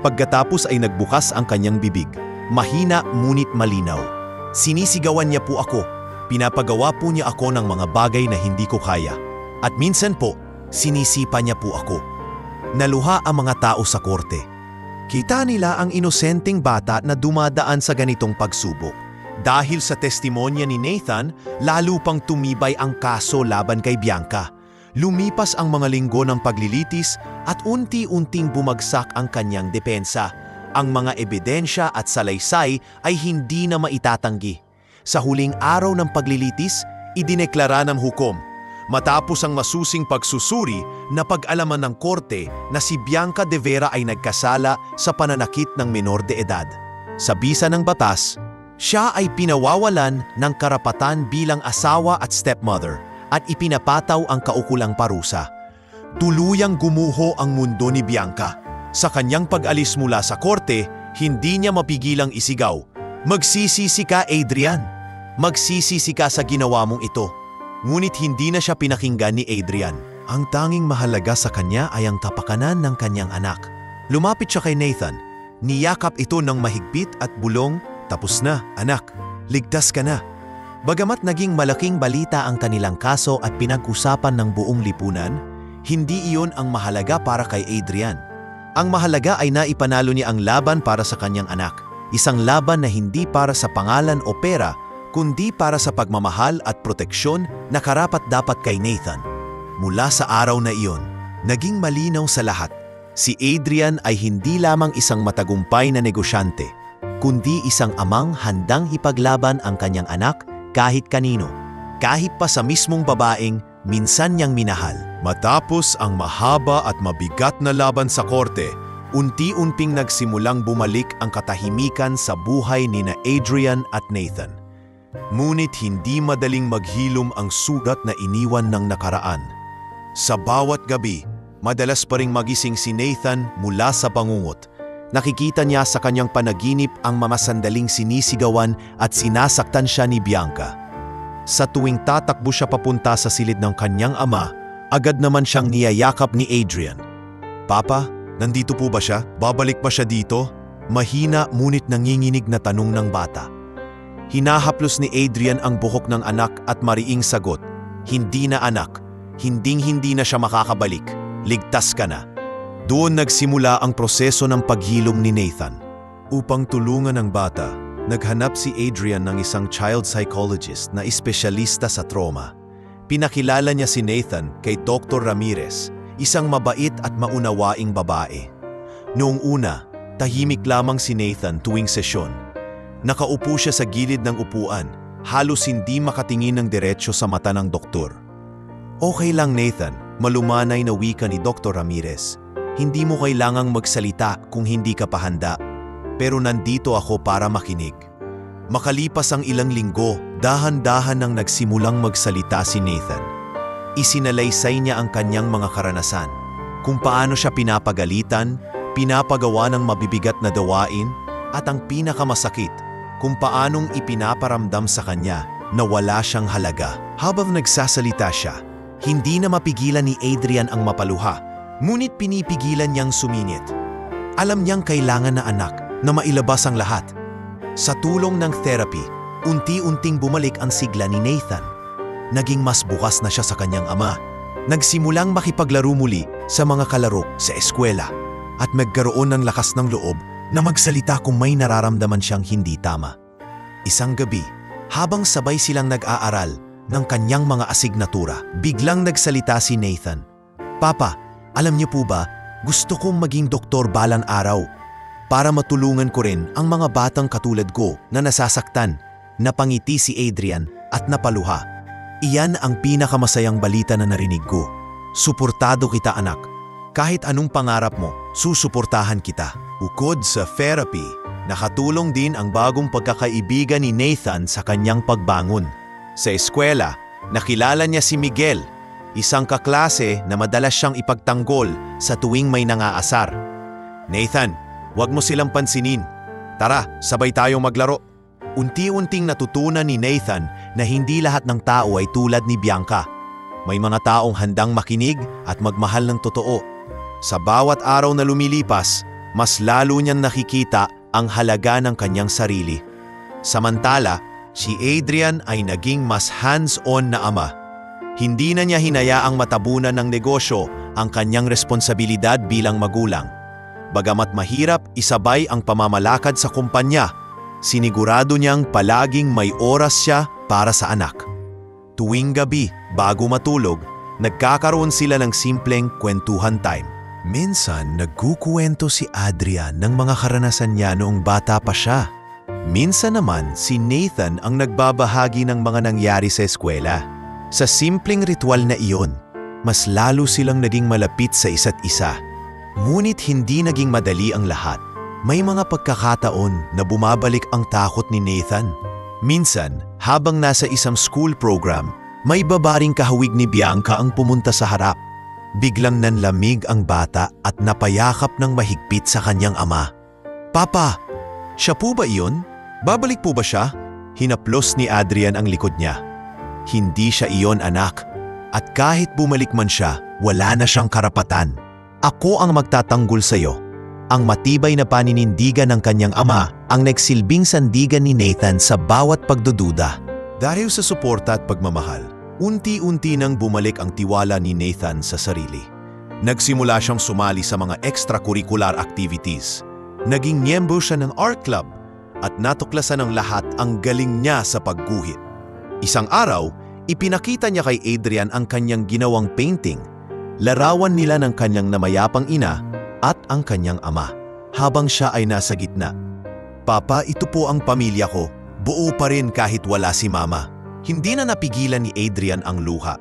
Pagkatapos ay nagbukas ang kanyang bibig, mahina ngunit malinaw. Sinisigawan niya po ako, pinapagawa po niya ako ng mga bagay na hindi ko kaya. At minsan po, sinisipa niya po ako. Naluha ang mga tao sa korte. Kita nila ang inosenteng bata na dumadaan sa ganitong pagsubok. Dahil sa testimonya ni Nathan, lalo pang tumibay ang kaso laban kay Bianca. Lumipas ang mga linggo ng paglilitis at unti-unting bumagsak ang kanyang depensa. Ang mga ebidensya at salaysay ay hindi na maitatanggi. Sa huling araw ng paglilitis, idineklara ng hukom. Matapos ang masusing pagsusuri, napag-alaman ng korte na si Bianca de Vera ay nagkasala sa pananakit ng menor de edad. Sa bisa ng batas, siya ay pinawawalan ng karapatan bilang asawa at stepmother at ipinapataw ang kaukulang parusa. Tuluyang gumuho ang mundo ni Bianca. Sa kanyang pag-alis mula sa korte, hindi niya mapigilang isigaw, "Magsisisi ka, Adrian! Magsisisi ka sa ginawa mong ito." Ngunit hindi na siya pinakinggan ni Adrian. Ang tanging mahalaga sa kanya ay ang kapakanan ng kanyang anak. Lumapit siya kay Nathan. Niyakap ito ng mahigpit at bulong, "Tapos na, anak. Ligtas ka na." Bagamat naging malaking balita ang kanilang kaso at pinag-usapan ng buong lipunan, hindi iyon ang mahalaga para kay Adrian. Ang mahalaga ay naipanalo niya ang laban para sa kanyang anak. Isang laban na hindi para sa pangalan o pera, kundi para sa pagmamahal at proteksyon na karapat-dapat kay Nathan. Mula sa araw na iyon, naging malinaw sa lahat, si Adrian ay hindi lamang isang matagumpay na negosyante, kundi isang amang handang ipaglaban ang kanyang anak kahit kanino, kahit pa sa mismong babaeng minsan niyang minahal. Matapos ang mahaba at mabigat na laban sa korte, unti-unting nagsimulang bumalik ang katahimikan sa buhay ni na Adrian at Nathan. Ngunit hindi madaling maghilom ang sugat na iniwan ng nakaraan. Sa bawat gabi, madalas pa ring magising si Nathan mula sa bangungot. Nakikita niya sa kanyang panaginip ang mga sandaling sinisigawan at sinasaktan siya ni Bianca. Sa tuwing tatakbo siya papunta sa silid ng kanyang ama, agad naman siyang niyayakap ni Adrian. "Papa, nandito po ba siya? Babalik ba siya dito?" Mahina ngunit nanginginig na tanong ng bata. Hinahaplos ni Adrian ang buhok ng anak at mariing sagot, "Hindi na anak, hinding-hindi na siya makakabalik. Ligtas ka na." Doon nagsimula ang proseso ng paghilom ni Nathan. Upang tulungan ang bata, naghanap si Adrian ng isang child psychologist na espesyalista sa trauma. Pinakilala niya si Nathan kay Dr. Ramirez, isang mabait at maunawaing babae. Noong una, tahimik lamang si Nathan tuwing sesyon. Nakaupo siya sa gilid ng upuan, halos hindi makatingin ng diretsyo sa mata ng doktor. "Okay lang, Nathan," malumanay na wika ni Dr. Ramirez. "Hindi mo kailangang magsalita kung hindi ka pa handa. Pero nandito ako para makinig." Makalipas ang ilang linggo, dahan-dahan nang nagsimulang magsalita si Nathan. Isinalaysay niya ang kanyang mga karanasan, kung paano siya pinapagalitan, pinapagawa ng mabibigat na gawain, at ang pinakamasakit, kung paanong ipinaparamdam sa kanya na wala siyang halaga. Habang nagsasalita siya, hindi na mapigilan ni Adrian ang mapaluha, ngunit pinipigilan niyang sumingit. Alam niyang kailangan na anak na mailabas ang lahat. Sa tulong ng therapy, unti-unting bumalik ang sigla ni Nathan. Naging mas bukas na siya sa kanyang ama. Nagsimulang makipaglaro muli sa mga kalaro sa eskwela. at magkaroon ng lakas ng loob na magsalita kung may nararamdaman siyang hindi tama. Isang gabi, habang sabay silang nag-aaral ng kanyang mga asignatura, biglang nagsalita si Nathan. "Papa, alam niyo po ba, gusto kong maging doktor balang araw para matulungan ko rin ang mga batang katulad ko na nasasaktan." Napangiti si Adrian at napaluha. "Iyan ang pinakamasayang balita na narinig ko. Suportado kita, anak. Kahit anong pangarap mo, susuportahan kita." Bukod sa therapy, nakatulong din ang bagong pagkakaibigan ni Nathan sa kanyang pagbangon. Sa eskwela, nakilala niya si Miguel, isang kaklase na madalas siyang ipagtanggol sa tuwing may nangaasar. "Nathan, huwag mo silang pansinin. Tara, sabay tayong maglaro." Unti-unting natutunan ni Nathan na hindi lahat ng tao ay tulad ni Bianca. May mga taong handang makinig at magmahal ng totoo. Sa bawat araw na lumilipas, mas lalo niyang nakikita ang halaga ng kanyang sarili. Samantala, si Adrian ay naging mas hands-on na ama. Hindi na niya hinayaang matabunan ng negosyo ang kanyang responsibilidad bilang magulang. Bagamat mahirap isabay ang pamamalakad sa kumpanya, sinigurado niyang palaging may oras siya para sa anak. Tuwing gabi, bago matulog, nagkakaroon sila ng simpleng kwentuhan time. Minsan, nagkukuwento si Adrian ng mga karanasan niya noong bata pa siya. Minsan naman, si Nathan ang nagbabahagi ng mga nangyari sa eskwela. Sa simpleng ritual na iyon, mas lalo silang naging malapit sa isa't isa. Ngunit hindi naging madali ang lahat. May mga pagkakataon na bumabalik ang takot ni Nathan. Minsan, habang nasa isang school program, may babaring kahawig ni Bianca ang pumunta sa harap. Biglang nanlamig ang bata at napayakap ng mahigpit sa kanyang ama. "Papa, siya po ba iyon? Babalik po ba siya?" Hinaplos ni Adrian ang likod niya. "Hindi siya iyon, anak. At kahit bumalik man siya, wala na siyang karapatan. Ako ang magtatanggol sa iyo." Ang matibay na paninindigan ng kanyang ama ang nagsilbing sandigan ni Nathan sa bawat pagdududa. Dahil sa suporta at pagmamahal, unti-unti nang bumalik ang tiwala ni Nathan sa sarili. Nagsimula siyang sumali sa mga extracurricular activities. Naging miyembro siya ng art club at natuklasan ng lahat ang galing niya sa pagguhit. Isang araw, ipinakita niya kay Adrian ang kanyang ginawang painting. Larawan nila ng kanyang namayapang ina at ang kanyang ama habang siya ay nasa gitna. "Papa, ito po ang pamilya ko. Buo pa rin kahit wala si mama." Hindi na napigilan ni Adrian ang luha.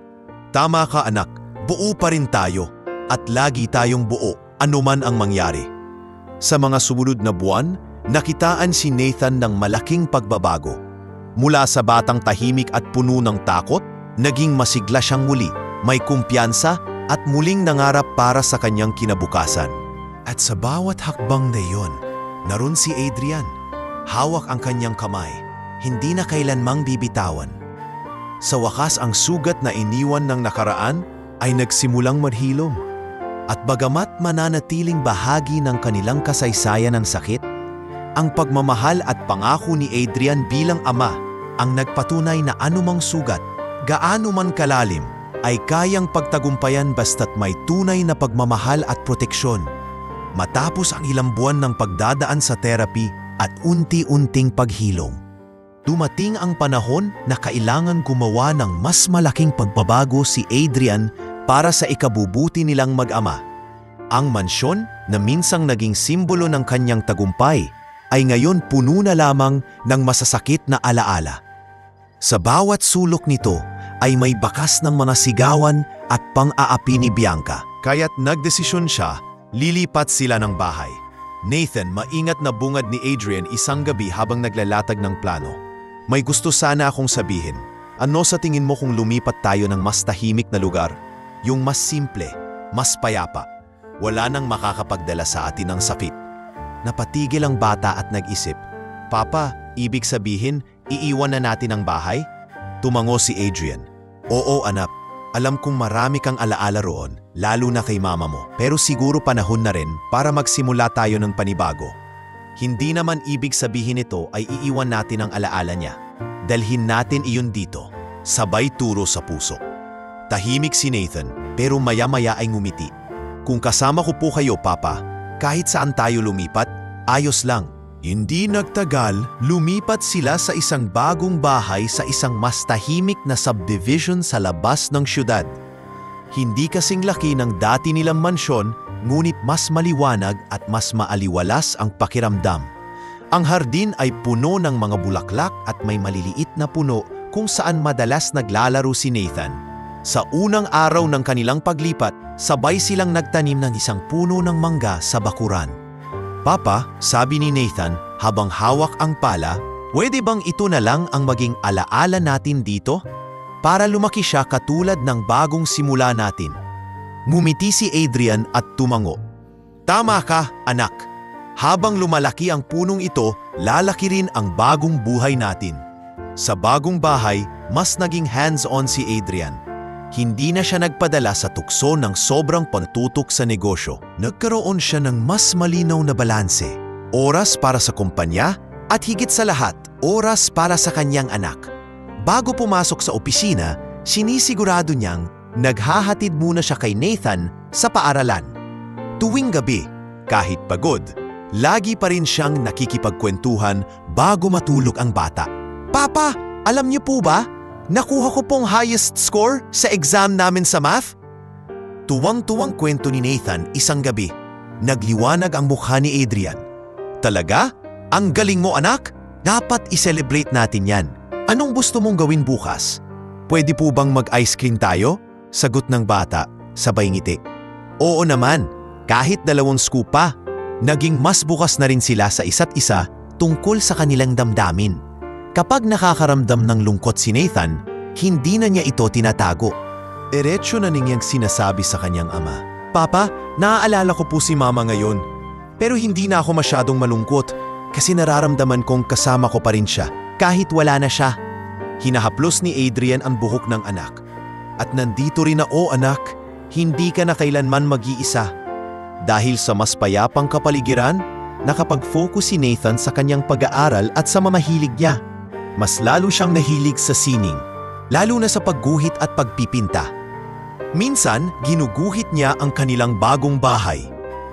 "Tama ka, anak. Buo pa rin tayo. At lagi tayong buo, anuman ang mangyari." Sa mga sumunod na buwan, nakitaan si Nathan ng malaking pagbabago. Mula sa batang tahimik at puno ng takot, naging masigla siyang muli, may kumpiyansa at muling nangarap para sa kanyang kinabukasan. At sa bawat hakbang na iyon, naroon si Adrian. Hawak ang kanyang kamay, hindi na kailanmang bibitawan. Sa wakas, ang sugat na iniwan ng nakaraan ay nagsimulang maghilom. At bagamat mananatiling bahagi ng kanilang kasaysayan ng sakit, ang pagmamahal at pangako ni Adrian bilang ama ang nagpatunay na anumang sugat, gaano man kalalim, ay kayang pagtagumpayan basta't may tunay na pagmamahal at proteksyon. Matapos ang ilang buwan ng pagdadaan sa therapy at unti-unting paghilom, dumating ang panahon na kailangan gumawa ng mas malaking pagbabago si Adrian para sa ikabubuti nilang mag-ama. Ang mansyon na minsang naging simbolo ng kanyang tagumpay ay ngayon puno na lamang ng masasakit na alaala. Sa bawat sulok nito ay may bakas ng mga sigawan at pang-aapi ni Bianca. Kaya't nagdesisyon siya, lilipat sila ng bahay. Nathan, maingat na bungad ni Adrian isang gabi habang naglalatag ng plano. "May gusto sana akong sabihin. Ano sa tingin mo kung lumipat tayo ng mas tahimik na lugar? Yung mas simple, mas payapa. Wala nang makakapagdala sa atin ng sakit." Napatigil ang bata at nag-isip, "Papa, ibig sabihin, iiwan na natin ang bahay?" Tumango si Adrian. "Oo, anak. Alam kong marami kang alaala roon, lalo na kay mama mo. Pero siguro panahon na rin para magsimula tayo ng panibago. Hindi naman ibig sabihin ito ay iiwan natin ang alaala niya. Dalhin natin iyon dito, sabay turo sa puso." Tahimik si Nathan, pero maya-maya ay ngumiti. "Kung kasama ko po kayo, Papa, kahit saan tayo lumipat, ayos lang. Hindi nagtagal, lumipat sila sa isang bagong bahay sa isang mas tahimik na subdivision sa labas ng syudad. Hindi kasing laki ng dati nilang mansyon, ngunit mas maliwanag at mas maaliwalas ang pakiramdam. Ang hardin ay puno ng mga bulaklak at may maliliit na puno kung saan madalas naglalaro si Nathan. Sa unang araw ng kanilang paglipat, sabay silang nagtanim ng isang puno ng mangga sa bakuran. Papa, sabi ni Nathan habang hawak ang pala, pwede bang ito na lang ang maging alaala natin dito? Para lumaki siya katulad ng bagong simula natin. Ngumiti si Adrian at tumango. Tama ka, anak. Habang lumalaki ang punong ito, lalaki rin ang bagong buhay natin. Sa bagong bahay, mas naging hands-on si Adrian. Hindi na siya nagpadala sa tukso ng sobrang pagtutok sa negosyo. Nagkaroon siya ng mas malinaw na balanse. Oras para sa kumpanya at higit sa lahat, oras para sa kanyang anak. Bago pumasok sa opisina, sinisigurado niyang naghahatid muna siya kay Nathan sa paaralan. Tuwing gabi, kahit pagod, lagi pa rin siyang nakikipagkwentuhan bago matulog ang bata. Papa, alam niyo po ba? Nakuha ko pong highest score sa exam namin sa math. Tuwang-tuwang kwento ni Nathan isang gabi. Nagliwanag ang mukha ni Adrian. Talaga? Ang galing mo anak? Dapat i-celebrate natin yan. Anong gusto mong gawin bukas? Pwede po bang mag-ice cream tayo? Sagot ng bata, sabay ngiti. Oo naman, kahit 2 scoop pa. Naging mas bukas na rin sila sa isa't isa tungkol sa kanilang damdamin. Kapag nakakaramdam ng lungkot si Nathan, hindi na niya ito tinatago. Diretso na niyang sinasabi sa kanyang ama. Papa, naaalala ko po si Mama ngayon. Pero hindi na ako masyadong malungkot kasi nararamdaman kong kasama ko pa rin siya kahit wala na siya. Hinahaplos ni Adrian ang buhok ng anak. At nandito rin na anak, hindi ka na kailanman mag-iisa. Dahil sa mas payapang kapaligiran, nakapag-focus si Nathan sa kanyang pag-aaral at sa mamahilig niya. Mas lalo siyang nahilig sa sining, lalo na sa pagguhit at pagpipinta. Minsan, ginuguhit niya ang kanilang bagong bahay.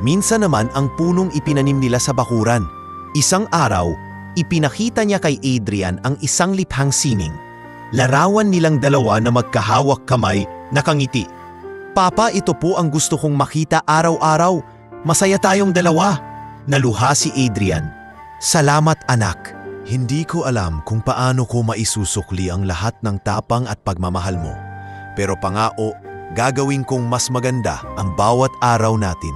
Minsan naman ang punong ipinanim nila sa bakuran. Isang araw, ipinakita niya kay Adrian ang isang liphang sining. Larawan nilang dalawa na magkahawak kamay, nakangiti. Papa, ito po ang gusto kong makita araw-araw. Masaya tayong dalawa. Naluha si Adrian. Salamat anak. Hindi ko alam kung paano ko maisusukli ang lahat ng tapang at pagmamahal mo. Pero pangako, gagawin kong mas maganda ang bawat araw natin.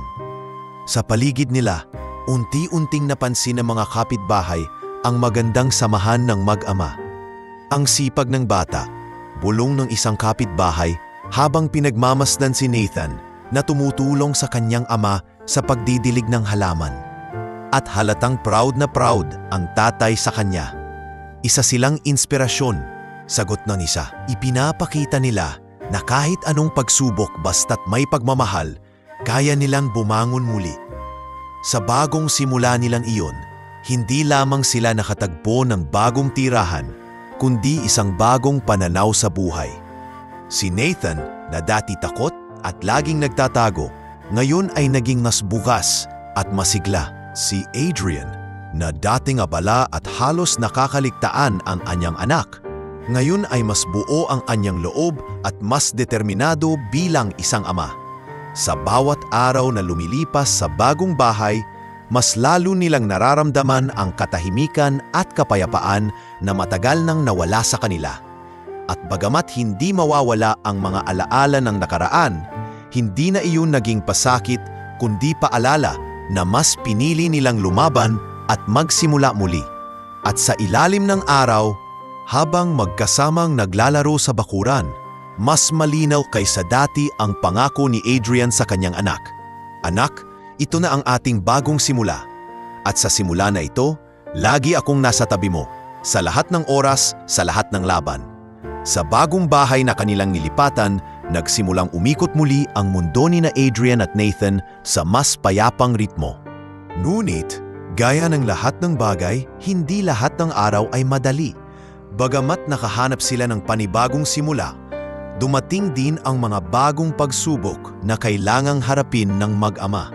Sa paligid nila, unti-unting napansin ng mga kapitbahay ang magandang samahan ng mag-ama. Ang sipag ng bata, bulong ng isang kapitbahay habang pinagmamasdan si Nathan na tumutulong sa kanyang ama sa pagdidilig ng halaman. At halatang proud na proud ang tatay sa kanya. Isa silang inspirasyon, sagot ng isa. Ipinapakita nila na kahit anong pagsubok basta't may pagmamahal, kaya nilang bumangon muli. Sa bagong simula nilang iyon, hindi lamang sila nakatagpo ng bagong tirahan, kundi isang bagong pananaw sa buhay. Si Nathan, na dati takot at laging nagtatago, ngayon ay naging mas bukas at masigla. Si Adrian, na dating abala at halos nakakaligtaan ang anyang anak, ngayon ay mas buo ang anyang loob at mas determinado bilang isang ama. Sa bawat araw na lumilipas sa bagong bahay, mas lalo nilang nararamdaman ang katahimikan at kapayapaan na matagal nang nawala sa kanila. At bagamat hindi mawawala ang mga alaala ng nakaraan, hindi na iyon naging pasakit kundi paalala na mas pinili nilang lumaban at magsimula muli. At sa ilalim ng araw, habang magkasamang naglalaro sa bakuran, mas malinaw kaysa dati ang pangako ni Adrian sa kanyang anak. Anak, ito na ang ating bagong simula. At sa simula na ito, lagi akong nasa tabi mo, sa lahat ng oras, sa lahat ng laban. Sa bagong bahay na kanilang nilipatan, nagsimulang umikot muli ang mundo ni na Adrian at Nathan sa mas payapang ritmo. Ngunit, gaya ng lahat ng bagay, hindi lahat ng araw ay madali. Bagamat nakahanap sila ng panibagong simula, dumating din ang mga bagong pagsubok na kailangang harapin ng mag-ama.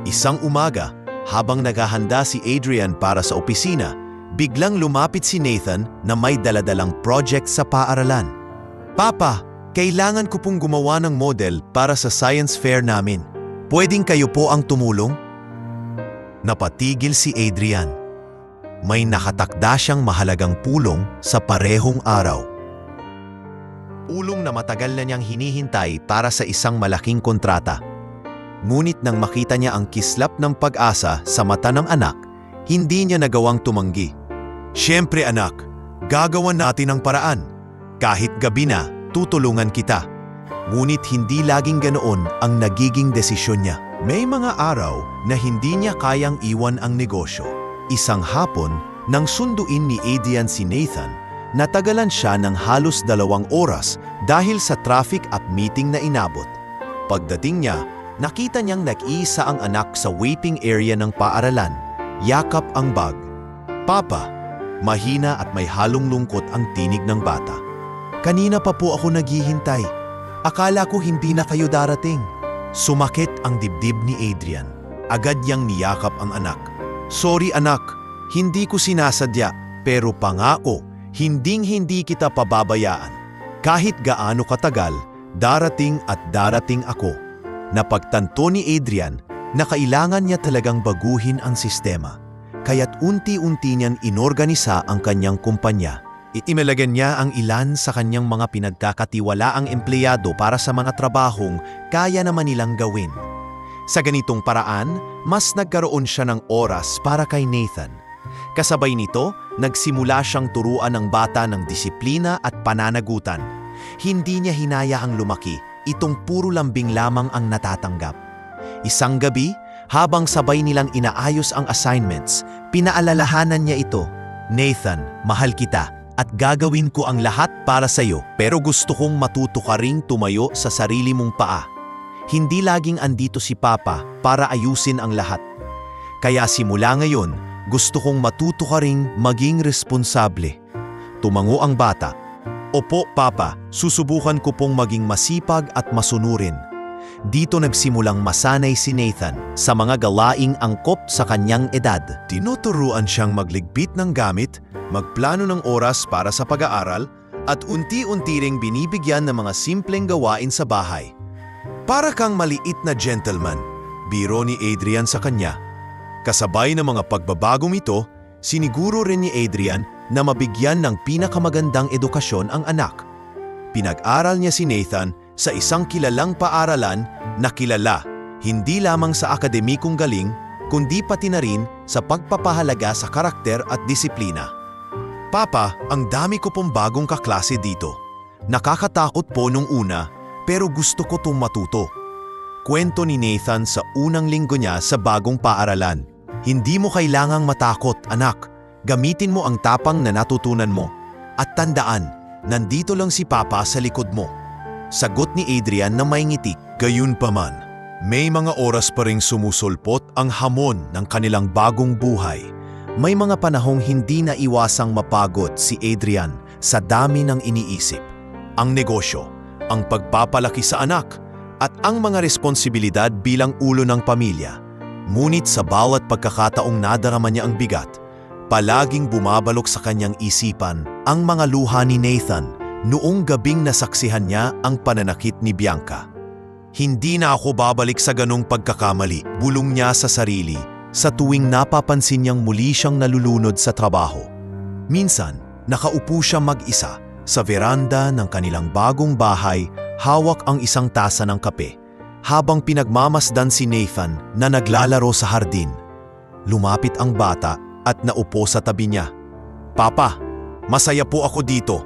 Isang umaga, habang naghahanda si Adrian para sa opisina, biglang lumapit si Nathan na may daladalang project sa paaralan. Papa, kailangan ko pong gumawa ng model para sa science fair namin. Pwedeng kayo po ang tumulong? Napatigil si Adrian. May nakatakda siyang mahalagang pulong sa parehong araw. Pulong na matagal na niyang hinihintay para sa isang malaking kontrata. Ngunit nang makita niya ang kislap ng pag-asa sa mata ng anak, hindi niya nagawang tumanggi. Siyempre anak, gagawan natin ang paraan. Kahit gabi na, tutulungan kita. Ngunit hindi laging ganoon ang nagiging desisyon niya. May mga araw na hindi niya kayang iwan ang negosyo. Isang hapon, nang sunduin ni Adrian si Nathan, natagalan siya ng halos 2 oras dahil sa traffic at meeting na inabot. Pagdating niya, nakita niyang nag-iisa ang anak sa waiting area ng paaralan. Yakap ang bag. Papa, mahina at may halong lungkot ang tinig ng bata. Kanina pa po ako naghihintay. Akala ko hindi na kayo darating. Sumakit ang dibdib ni Adrian. Agad niyang niyakap ang anak. Sorry anak, hindi ko sinasadya, pero pangako, hinding-hindi kita pababayaan. Kahit gaano katagal, darating at darating ako. Napagtanto ni Adrian na kailangan niya talagang baguhin ang sistema, kaya't unti-unti niyang inorganisa ang kanyang kumpanya. Iimalagan niya ang ilan sa kanyang mga pinagkakatiwalaang empleyado para sa mga trabahong kaya naman nilang gawin. Sa ganitong paraan, mas nagkaroon siya ng oras para kay Nathan. Kasabay nito, nagsimula siyang turuan ng bata ng disiplina at pananagutan. Hindi niya hinayaang lumaki. Itong puro lambing lamang ang natatanggap. Isang gabi, habang sabay nilang inaayos ang assignments, pinaalalahanan niya ito. Nathan, mahal kita at gagawin ko ang lahat para sa iyo, pero gusto kong matuto ka ring tumayo sa sarili mong paa. Hindi laging andito si Papa para ayusin ang lahat. Kaya simula ngayon, gusto kong matuto ka ring maging responsable. Tumango ang bata. Opo, Papa, susubukan ko pong maging masipag at masunurin. Dito nagsimulang masanay si Nathan sa mga galaing angkop sa kanyang edad. Tinuturuan siyang magligpit ng gamit, magplano ng oras para sa pag-aaral, at unti-unti ring binibigyan ng mga simpleng gawain sa bahay. Para kang maliit na gentleman, biro ni Adrian sa kanya. Kasabay ng mga pagbabagong ito, siniguro rin ni Adrian na mabigyan ng pinakamagandang edukasyon ang anak. Pinag-aral niya si Nathan sa isang kilalang paaralan na kilala hindi lamang sa akademikong galing, kundi pati na rin sa pagpapahalaga sa karakter at disiplina. Papa, ang dami ko pong bagong kaklase dito. Nakakatakot po nung una, pero gusto ko itong matuto. Kwento ni Nathan sa unang linggo niya sa bagong paaralan. Hindi mo kailangang matakot, anak. Gamitin mo ang tapang na natutunan mo. At tandaan, nandito lang si Papa sa likod mo. Sagot ni Adrian na may ngiti. Gayunpaman, may mga oras pa ring sumusulpot ang hamon ng kanilang bagong buhay. May mga panahong hindi na iwasang mapagod si Adrian sa dami ng iniisip. Ang negosyo, ang pagpapalaki sa anak, at ang mga responsibilidad bilang ulo ng pamilya. Ngunit sa bawat pagkakataong nadarama niya ang bigat, palaging bumabalok sa kanyang isipan ang mga luha ni Nathan noong gabing nasaksihan niya ang pananakit ni Bianca. Hindi na ako babalik sa ganong pagkakamali, bulong niya sa sarili sa tuwing napapansin niyang muli siyang nalulunod sa trabaho. Minsan, nakaupo siya mag-isa sa veranda ng kanilang bagong bahay, hawak ang isang tasa ng kape, habang pinagmamasdan si Nathan na naglalaro sa hardin. Lumapit ang bata at naupo sa tabi niya. Papa, masaya po ako dito.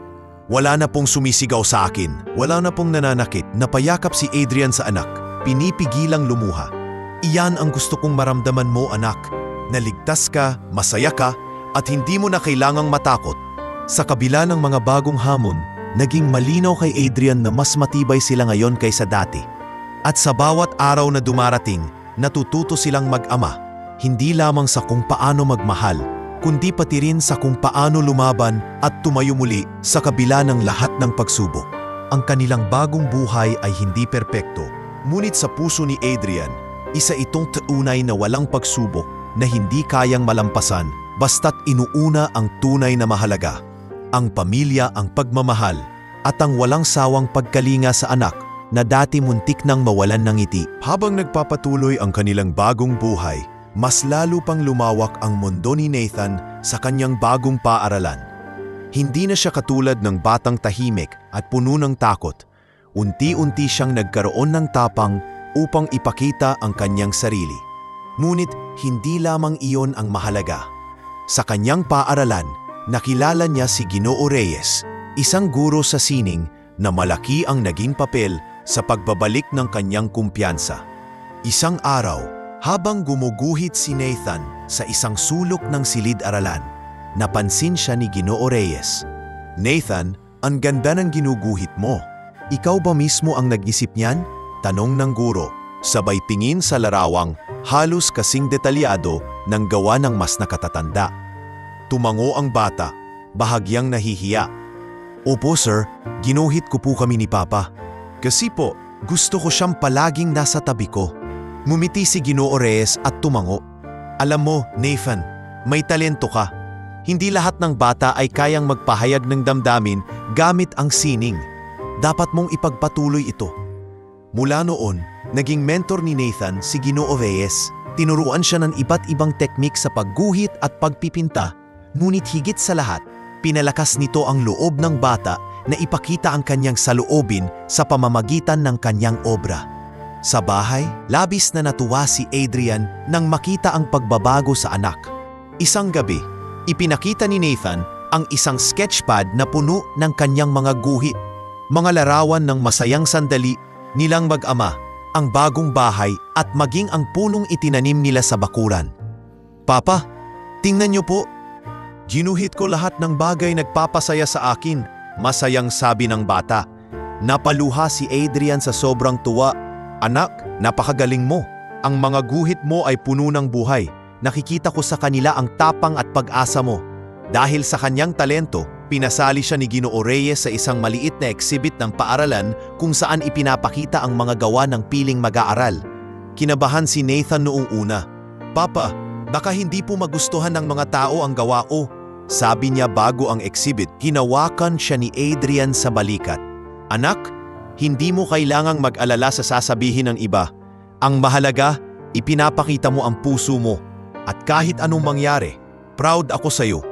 Wala na pong sumisigaw sa akin. Wala na pong nananakit. Napayakap si Adrian sa anak. Pinipigilang lumuha. Iyan ang gusto kong maramdaman mo, anak. Naligtas ka, masaya ka, at hindi mo na kailangang matakot. Sa kabila ng mga bagong hamon, naging malinaw kay Adrian na mas matibay sila ngayon kaysa dati. At sa bawat araw na dumarating, natututo silang mag-ama. Hindi lamang sa kung paano magmahal, kundi pati rin sa kung paano lumaban at tumayo muli sa kabila ng lahat ng pagsubok. Ang kanilang bagong buhay ay hindi perpekto, ngunit sa puso ni Adrian, Isa itong tunay na walang pagsubok na hindi kayang malampasan basta't inuuna ang tunay na mahalaga. Ang pamilya, ang pagmamahal, at ang walang sawang pagkalinga sa anak na dati muntik nang mawalan ng ngiti. Habang nagpapatuloy ang kanilang bagong buhay, mas lalo pang lumawak ang mundo ni Nathan sa kanyang bagong paaralan. Hindi na siya katulad ng batang tahimik at puno ng takot. Unti-unti siyang nagkaroon ng tapang upang ipakita ang kanyang sarili. Ngunit hindi lamang iyon ang mahalaga. Sa kanyang paaralan, nakilala niya si Ginoo Reyes, isang guro sa sining na malaki ang naging papel sa pagbabalik ng kanyang kumpiyansa. Isang araw, habang gumuguhit si Nathan sa isang sulok ng silid-aralan, napansin siya ni Ginoo Reyes. "Nathan, ang ganda ng ginuguhit mo. Ikaw ba mismo ang nag-isip niyan?" Tanong ng guro, sabay tingin sa larawang halos kasing detalyado ng gawa ng mas nakatatanda. Tumango ang bata, bahagyang nahihiya. "Opo sir, ginuhit ko po kami ni Papa. Kasi po, gusto ko siyang palaging nasa tabi ko." Ngumiti si Ginoo Reyes at tumango. "Alam mo, Nathan, may talento ka. Hindi lahat ng bata ay kayang magpahayag ng damdamin gamit ang sining. Dapat mong ipagpatuloy ito." Mula noon, naging mentor ni Nathan si Ginoo Reyes. Tinuruan siya ng iba't ibang teknik sa pagguhit at pagpipinta, ngunit higit sa lahat, pinalakas nito ang loob ng bata na ipakita ang kanyang saloobin sa pamamagitan ng kanyang obra. Sa bahay, labis na natuwa si Adrian nang makita ang pagbabago sa anak. Isang gabi, ipinakita ni Nathan ang isang sketchpad na puno ng kanyang mga guhit, mga larawan ng masayang sandali nilang mag-ama, ang bagong bahay at maging ang punong itinanim nila sa bakuran. "Papa, tingnan niyo po. Ginuhit ko lahat ng bagay nagpapasaya sa akin," masayang sabi ng bata. Napaluha si Adrian sa sobrang tuwa. "Anak, napakagaling mo. Ang mga guhit mo ay puno ng buhay. Nakikita ko sa kanila ang tapang at pag-asa mo." Dahil sa kanyang talento, pinasali siya ni Ginoo Reyes sa isang maliit na exhibit ng paaralan kung saan ipinapakita ang mga gawa ng piling mag-aaral. Kinabahan si Nathan noong una. "Papa, baka hindi po magustuhan ng mga tao ang gawa ko," sabi niya bago ang exhibit. Hinawakan siya ni Adrian sa balikat. "Anak, hindi mo kailangang mag-alala sa sasabihin ng iba. Ang mahalaga, ipinapakita mo ang puso mo. At kahit anong mangyari, proud ako sa iyo."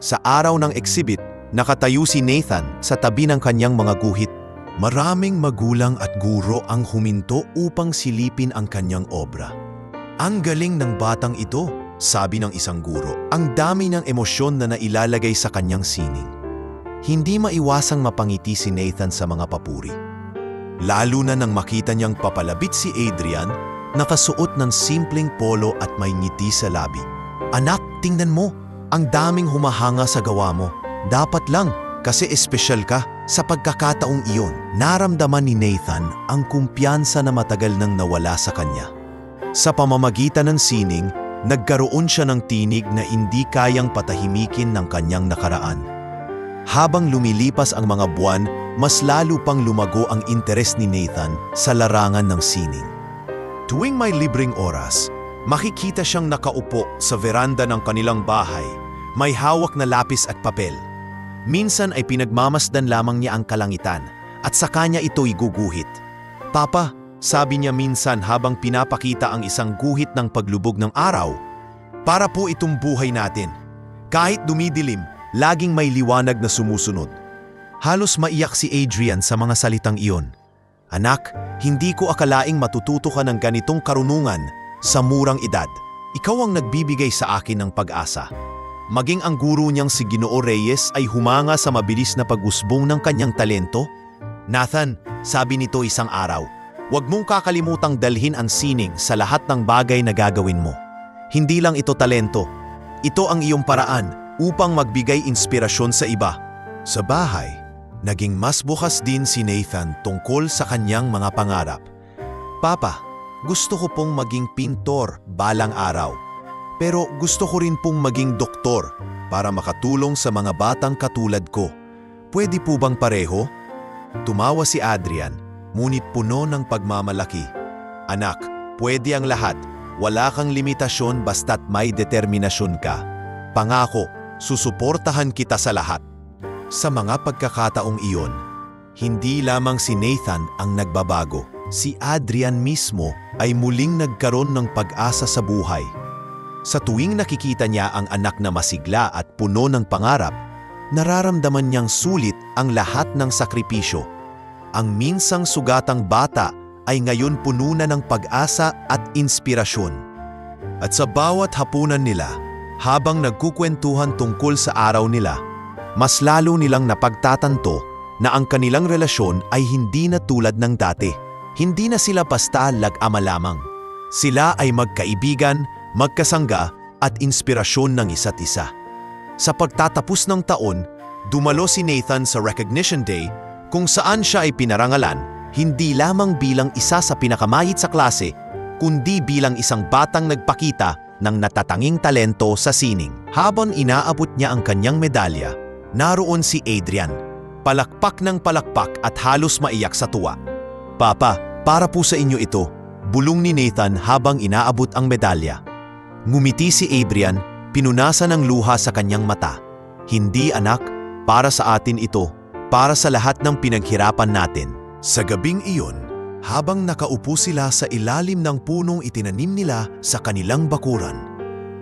Sa araw ng exhibit, nakatayo si Nathan sa tabi ng kanyang mga guhit. Maraming magulang at guro ang huminto upang silipin ang kanyang obra. "Ang galing ng batang ito," sabi ng isang guro. Ang dami ng emosyon na nailalagay sa kanyang sining. Hindi maiwasang mapangiti si Nathan sa mga papuri. Lalo na nang makita niyang papalapit si Adrian, nakasuot ng simpleng polo at may ngiti sa labi. "Anak, tingnan mo, ang daming humahanga sa gawa mo. Dapat lang, kasi espesyal ka." Sa pagkakataong iyon, naramdaman ni Nathan ang kumpiyansa na matagal nang nawala sa kanya. Sa pamamagitan ng sining, nagkaroon siya ng tinig na hindi kayang patahimikin ng kanyang nakaraan. Habang lumilipas ang mga buwan, mas lalo pang lumago ang interes ni Nathan sa larangan ng sining. Tuwing may libreng oras, makikita siyang nakaupo sa veranda ng kanilang bahay, may hawak na lapis at papel. Minsan ay pinagmamasdan lamang niya ang kalangitan at sa kanya ito iguguhit. "Papa," sabi niya minsan habang pinapakita ang isang guhit ng paglubog ng araw, "para po itong buhay natin. Kahit dumidilim, laging may liwanag na sumusunod." Halos maiyak si Adrian sa mga salitang iyon. "Anak, hindi ko akalaing matututo ka ng ganitong karunungan sa murang edad. Ikaw ang nagbibigay sa akin ng pag-asa." Maging ang guro niyang si Ginoo Reyes ay humanga sa mabilis na pag-usbong ng kanyang talento. "Nathan," sabi nito isang araw, "huwag mong kakalimutang dalhin ang sining sa lahat ng bagay na gagawin mo. Hindi lang ito talento. Ito ang iyong paraan upang magbigay inspirasyon sa iba." Sa bahay, naging mas bukas din si Nathan tungkol sa kanyang mga pangarap. "Papa, gusto ko pong maging pintor balang araw. Pero gusto ko rin pong maging doktor para makatulong sa mga batang katulad ko. Pwede po bang pareho?" Tumawa si Adrian, ngunit puno ng pagmamalaki. "Anak, pwede ang lahat. Wala kang limitasyon basta't may determinasyon ka. Pangako, susuportahan kita sa lahat. Sa mga pagkakataong iyon, hindi lamang si Nathan ang nagbabago. Si Adrian mismo ay muling nagkaroon ng pag-asa sa buhay. Sa tuwing nakikita niya ang anak na masigla at puno ng pangarap, nararamdaman niyang sulit ang lahat ng sakripisyo. Ang minsang sugatang bata ay ngayon puno na ng pag-asa at inspirasyon. At sa bawat hapunan nila, habang nagkukwentuhan tungkol sa araw nila, mas lalo nilang napagtatanto na ang kanilang relasyon ay hindi na tulad ng dati. Hindi na sila basta lag-ama lamang. Sila ay magkaibigan, magkasangga at inspirasyon ng isa't isa. Sa pagtatapos ng taon, dumalo si Nathan sa Recognition Day kung saan siya ay pinarangalan, hindi lamang bilang isa sa pinakamayit sa klase, kundi bilang isang batang nagpakita ng natatanging talento sa sining. Habang inaabot niya ang kanyang medalya, naroon si Adrian, palakpak ng palakpak at halos maiyak sa tuwa. "Papa, para po sa inyo ito," bulong ni Nathan habang inaabot ang medalya. Ngumiti si Adrian, pinunasan ng luha sa kanyang mata. "Hindi anak, para sa atin ito, para sa lahat ng pinaghirapan natin." Sa gabing iyon, habang nakaupo sila sa ilalim ng punong itinanim nila sa kanilang bakuran,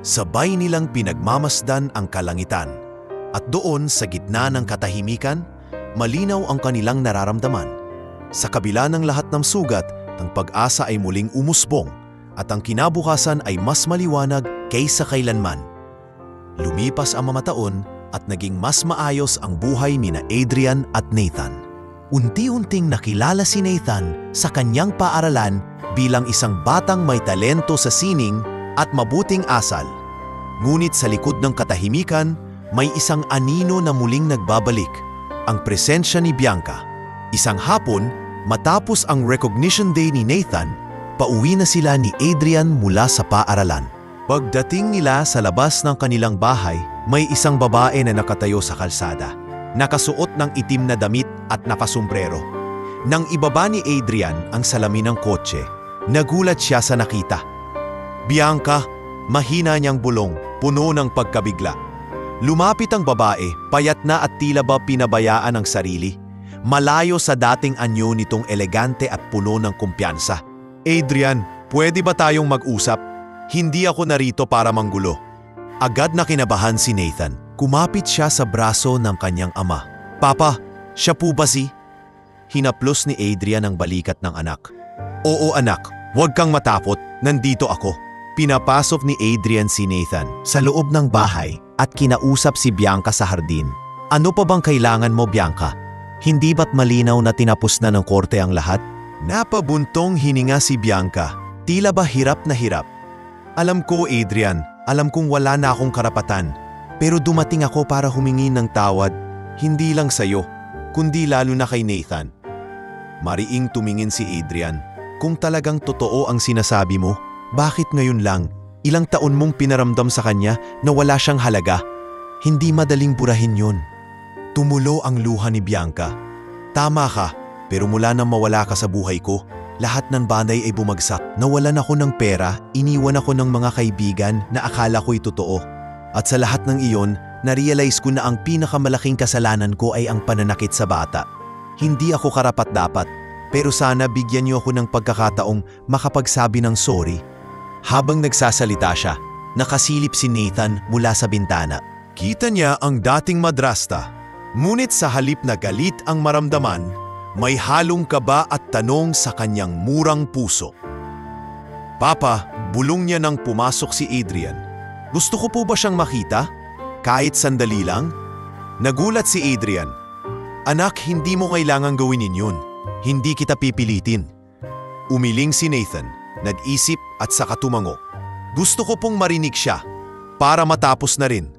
sabay nilang pinagmamasdan ang kalangitan. At doon sa gitna ng katahimikan, malinaw ang kanilang nararamdaman. Sa kabila ng lahat ng sugat, ang pag-asa ay muling umusbong at ang kinabukasan ay mas maliwanag kaysa kailanman. Lumipas ang mga taon at naging mas maayos ang buhay nina Adrian at Nathan. Unti-unting nakilala si Nathan sa kanyang paaralan bilang isang batang may talento sa sining at mabuting asal. Ngunit sa likod ng katahimikan, may isang anino na muling nagbabalik, ang presensya ni Bianca. Isang hapon, matapos ang Recognition Day ni Nathan, pauwi na sila ni Adrian mula sa paaralan. Pagdating nila sa labas ng kanilang bahay, may isang babae na nakatayo sa kalsada, nakasuot ng itim na damit at nakasombrero. Nang ibaba ni Adrian ang salamin ng kotse, nagulat siya sa nakita. Bianca, mahina niyang bulong, puno ng pagkabigla. Lumapit ang babae, payat na at tila ba pinabayaan ang sarili. Malayo sa dating anyo nitong elegante at puno ng kumpiyansa. "Adrian, pwede ba tayong mag-usap? Hindi ako narito para manggulo." Agad na kinabahan si Nathan. Kumapit siya sa braso ng kanyang ama. "Papa, siya po ba si?" Hinaplos ni Adrian ang balikat ng anak. "Oo anak, huwag kang matakot, nandito ako." Pinapasok ni Adrian si Nathan sa loob ng bahay at kinausap si Bianca sa hardin. "Ano pa bang kailangan mo, Bianca? Hindi ba't malinaw na tinapos na ng korte ang lahat?" Napabuntong hininga si Bianca, tila ba hirap na hirap. "Alam ko, Adrian, alam kong wala na akong karapatan. Pero dumating ako para humingi ng tawad, hindi lang sa'yo, kundi lalo na kay Nathan." Mariing tumingin si Adrian. "Kung talagang totoo ang sinasabi mo, bakit ngayon lang? Ilang taon mong pinaramdam sa kanya na wala siyang halaga. Hindi madaling burahin yun." Tumulo ang luha ni Bianca. "Tama ka, pero mula nang mawala ka sa buhay ko, lahat ng bagay ay bumagsak. Nawalan ako ng pera, iniwan ako ng mga kaibigan na akala ko'y totoo. At sa lahat ng iyon, na-realize ko na ang pinakamalaking kasalanan ko ay ang pananakit sa bata. Hindi ako karapat-dapat, pero sana bigyan niyo ako ng pagkakataong makapagsabi ng sorry." Habang nagsasalita siya, nakasilip si Nathan mula sa bintana. Kita niya ang dating madrasta. Ngunit sa halip na galit ang maramdaman, may halong kaba at tanong sa kanyang murang puso. "Papa," bulong niya nang pumasok si Adrian. "Gusto ko po ba siyang makita? Kahit sandali lang?" Nagulat si Adrian. "Anak, hindi mo kailangang gawin yun. Hindi kita pipilitin." Umiling si Nathan, nag-isip at saka tumango. "Gusto ko pong marinig siya, para matapos na rin."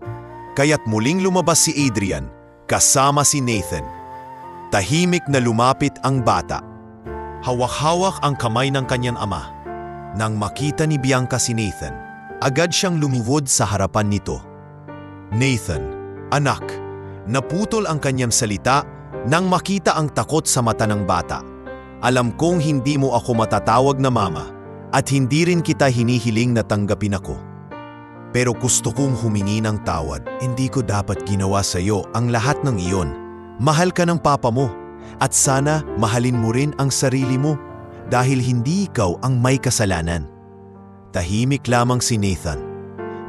Kaya't muling lumabas si Adrian, kasama si Nathan. Tahimik na lumapit ang bata. Hawak-hawak ang kamay ng kanyang ama. Nang makita ni Bianca si Nathan, agad siyang lumuhod sa harapan nito. "Nathan, anak," naputol ang kanyang salita nang makita ang takot sa mata ng bata. "Alam kong hindi mo ako matatawag na mama At hindi rin kita hinihiling na tanggapin ako. Pero gusto kong humingi ng tawad. Hindi ko dapat ginawa sa iyo ang lahat ng iyon. Mahal ka ng papa mo. At sana mahalin mo rin ang sarili mo dahil hindi ikaw ang may kasalanan. Tahimik lamang si Nathan.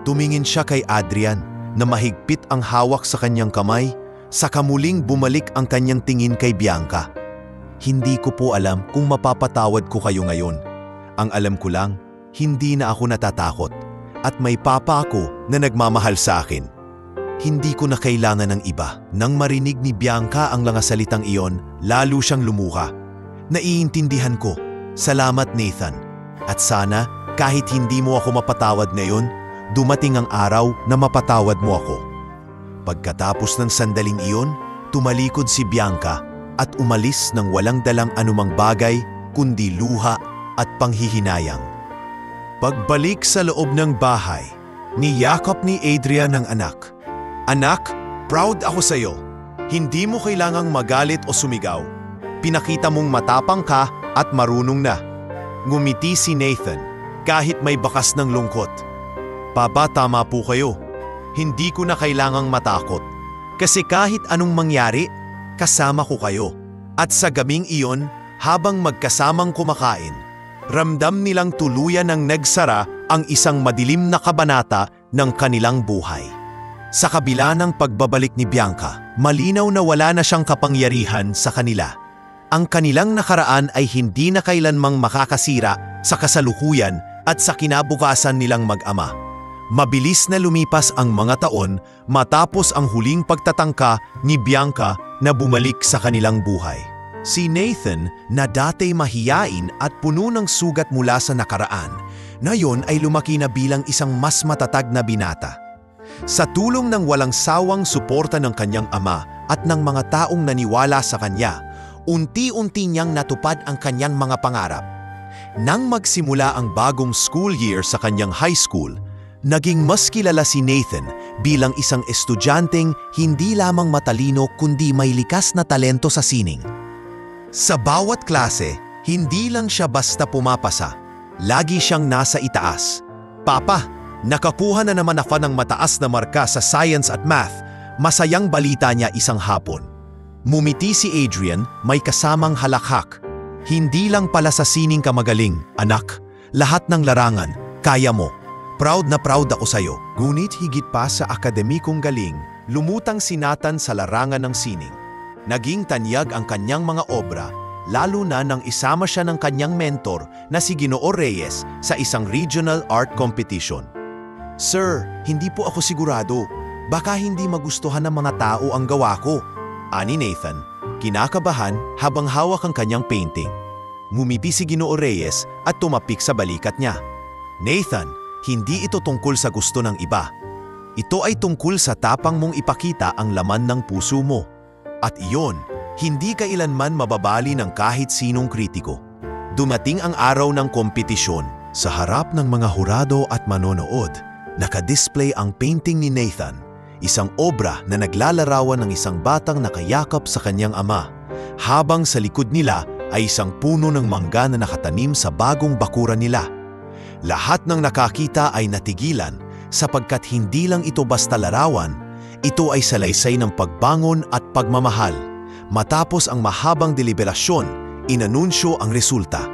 Tumingin siya kay Adrian na mahigpit ang hawak sa kanyang kamay, saka muling bumalik ang kanyang tingin kay Bianca. Hindi ko po alam kung mapapatawad ko kayo ngayon. Ang alam ko lang, hindi na ako natatakot at may papa ako na nagmamahal sa akin. Hindi ko na kailangan ng iba. Nang marinig ni Bianca ang mga salitang iyon, lalo siyang lumuha. Naiintindihan ko. Salamat Nathan. At sana, kahit hindi mo ako mapatawad ngayon, dumating ang araw na mapatawad mo ako. Pagkatapos ng sandaling iyon, tumalikod si Bianca at umalis ng walang dalang anumang bagay kundi luha at panghihinayang. Pagbalik sa loob ng bahay, niyakap ni Adrian ang anak. Anak, proud ako sa iyo. Hindi mo kailangang magalit o sumigaw. Pinakita mong matapang ka at marunong na. Ngumiti si Nathan kahit may bakas ng lungkot. Papa, tama po kayo. Hindi ko na kailangang matakot. Kasi kahit anong mangyari, kasama ko kayo. At sa gabing iyon, habang magkasamang kumakain, ramdam nilang tuluyan ng nagsara ang isang madilim na kabanata ng kanilang buhay. Sa kabila ng pagbabalik ni Bianca, malinaw na wala na siyang kapangyarihan sa kanila. Ang kanilang nakaraan ay hindi na kailanmang makakasira sa kasalukuyan at sa kinabukasan nilang mag-ama. Mabilis na lumipas ang mga taon matapos ang huling pagtatangka ni Bianca na bumalik sa kanilang buhay. Si Nathan, na dati mahiyain at puno ng sugat mula sa nakaraan, ngayon ay lumaki na bilang isang mas matatag na binata. Sa tulong ng walang sawang suporta ng kanyang ama at ng mga taong naniwala sa kanya, unti-unti niyang natupad ang kanyang mga pangarap. Nang magsimula ang bagong school year sa kanyang high school, naging mas kilala si Nathan bilang isang estudyanteng hindi lamang matalino kundi may likas na talento sa sining. Sa bawat klase, hindi lang siya basta pumapasa. Lagi siyang nasa itaas. Papa, nakakuha na naman ako ng mataas na marka sa science at math. Masayang balita niya isang hapon. Mumiti si Adrian, may kasamang halakhak. Hindi lang pala sa sining ka magaling, anak. Lahat ng larangan, kaya mo. Proud na proud ako sa'yo. Ngunit higit pa sa akademikong galing, lumutang si Nathan sa larangan ng sining. Naging tanyag ang kanyang mga obra, lalo na nang isama siya ng kanyang mentor na si Ginoo Reyes sa isang regional art competition. Sir, hindi po ako sigurado. Baka hindi magustuhan ng mga tao ang gawa ko. Ani Nathan, kinakabahan habang hawak ang kanyang painting. Ngumiti si Ginoo Reyes at tumapik sa balikat niya. Nathan, hindi ito tungkol sa gusto ng iba. Ito ay tungkol sa tapang mong ipakita ang laman ng puso mo. At iyon, hindi kailanman mababali ng kahit sinong kritiko. Dumating ang araw ng kompetisyon. Sa harap ng mga hurado at manonood, nakadisplay ang painting ni Nathan, isang obra na naglalarawan ng isang batang nakayakap sa kanyang ama, habang sa likod nila ay isang puno ng mangga na nakatanim sa bagong bakuran nila. Lahat ng nakakita ay natigilan sapagkat hindi lang ito basta larawan, ito ay salaysay ng pagbangon at pagmamahal. Matapos ang mahabang deliberasyon, inanunsyo ang resulta.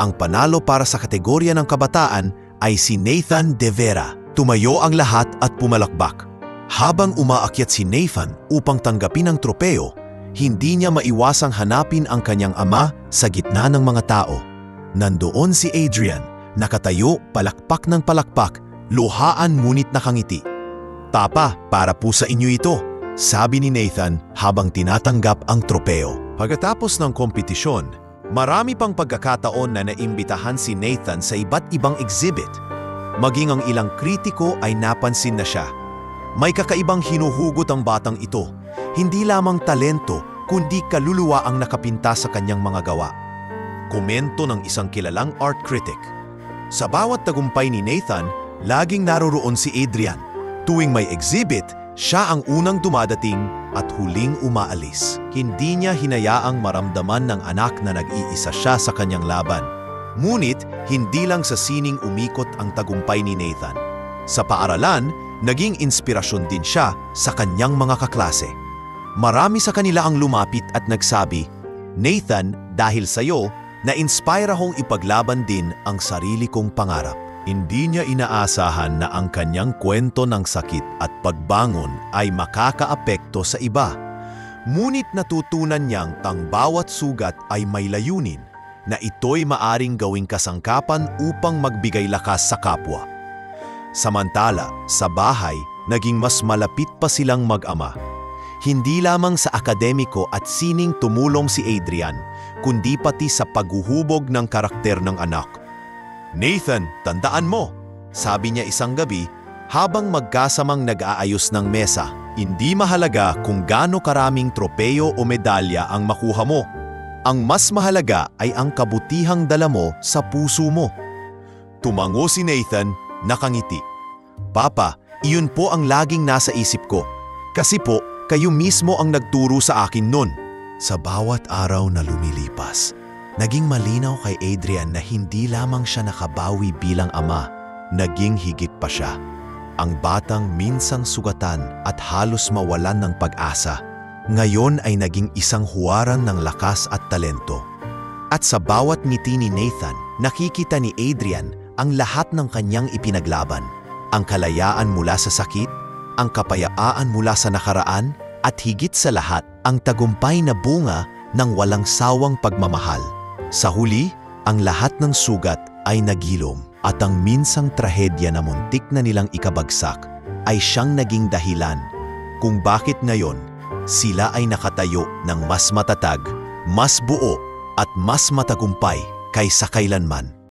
Ang panalo para sa kategorya ng kabataan ay si Nathan De Vera. Tumayo ang lahat at pumalakbak. Habang umaakyat si Nathan upang tanggapin ang tropeo, hindi niya maiwasang hanapin ang kanyang ama sa gitna ng mga tao. Nandoon si Adrian, nakatayo palakpak ng palakpak, luhaan ngunit nakangiti. Papa, para po sa inyo ito, sabi ni Nathan habang tinatanggap ang tropeo. Pagkatapos ng kompetisyon, marami pang pagkakataon na naimbitahan si Nathan sa iba't ibang exhibit. Maging ang ilang kritiko ay napansin na siya. May kakaibang hinuhugot ang batang ito. Hindi lamang talento, kundi kaluluwa ang nakapinta sa kanyang mga gawa. Komento ng isang kilalang art critic. Sa bawat tagumpay ni Nathan, laging naroroon si Adrian. Tuwing may exhibit, siya ang unang dumadating at huling umaalis. Hindi niya hinayaang maramdaman ng anak na nag-iisa siya sa kanyang laban. Ngunit hindi lang sa sining umikot ang tagumpay ni Nathan. Sa paaralan, naging inspirasyon din siya sa kanyang mga kaklase. Marami sa kanila ang lumapit at nagsabi, "Nathan, dahil sa'yo, na-inspire akong ipaglaban din ang sarili kong pangarap." Hindi niya inaasahan na ang kanyang kwento ng sakit at pagbangon ay makakaapekto sa iba. Ngunit natutunan niyang ang bawat sugat ay may layunin, na ito'y maaring gawing kasangkapan upang magbigay lakas sa kapwa. Samantala, sa bahay, naging mas malapit pa silang mag-ama. Hindi lamang sa akademiko at sining tumulong si Adrian, kundi pati sa paghuhubog ng karakter ng anak. "Nathan, tandaan mo," sabi niya isang gabi habang magkasamang nag-aayos ng mesa, "hindi mahalaga kung gaano karaming tropeyo o medalya ang makuha mo. Ang mas mahalaga ay ang kabutihang dala mo sa puso mo." Tumango si Nathan, nakangiti. "Papa, iyon po ang laging nasa isip ko. Kasi po, kayo mismo ang nagturo sa akin nun." Sa bawat araw na lumilipas, naging malinaw kay Adrian na hindi lamang siya nakabawi bilang ama, naging higit pa siya. Ang batang minsang sugatan at halos mawalan ng pag-asa, ngayon ay naging isang huwaran ng lakas at talento. At sa bawat ngiti ni Nathan, nakikita ni Adrian ang lahat ng kanyang ipinaglaban. Ang kalayaan mula sa sakit, ang kapayapaan mula sa nakaraan, at higit sa lahat, ang tagumpay na bunga ng walang sawang pagmamahal. Sa huli, ang lahat ng sugat ay nagilom at ang minsang trahedya na muntik na nilang ikabagsak ay siyang naging dahilan kung bakit ngayon sila ay nakatayo ng mas matatag, mas buo at mas matagumpay kaysa kailanman.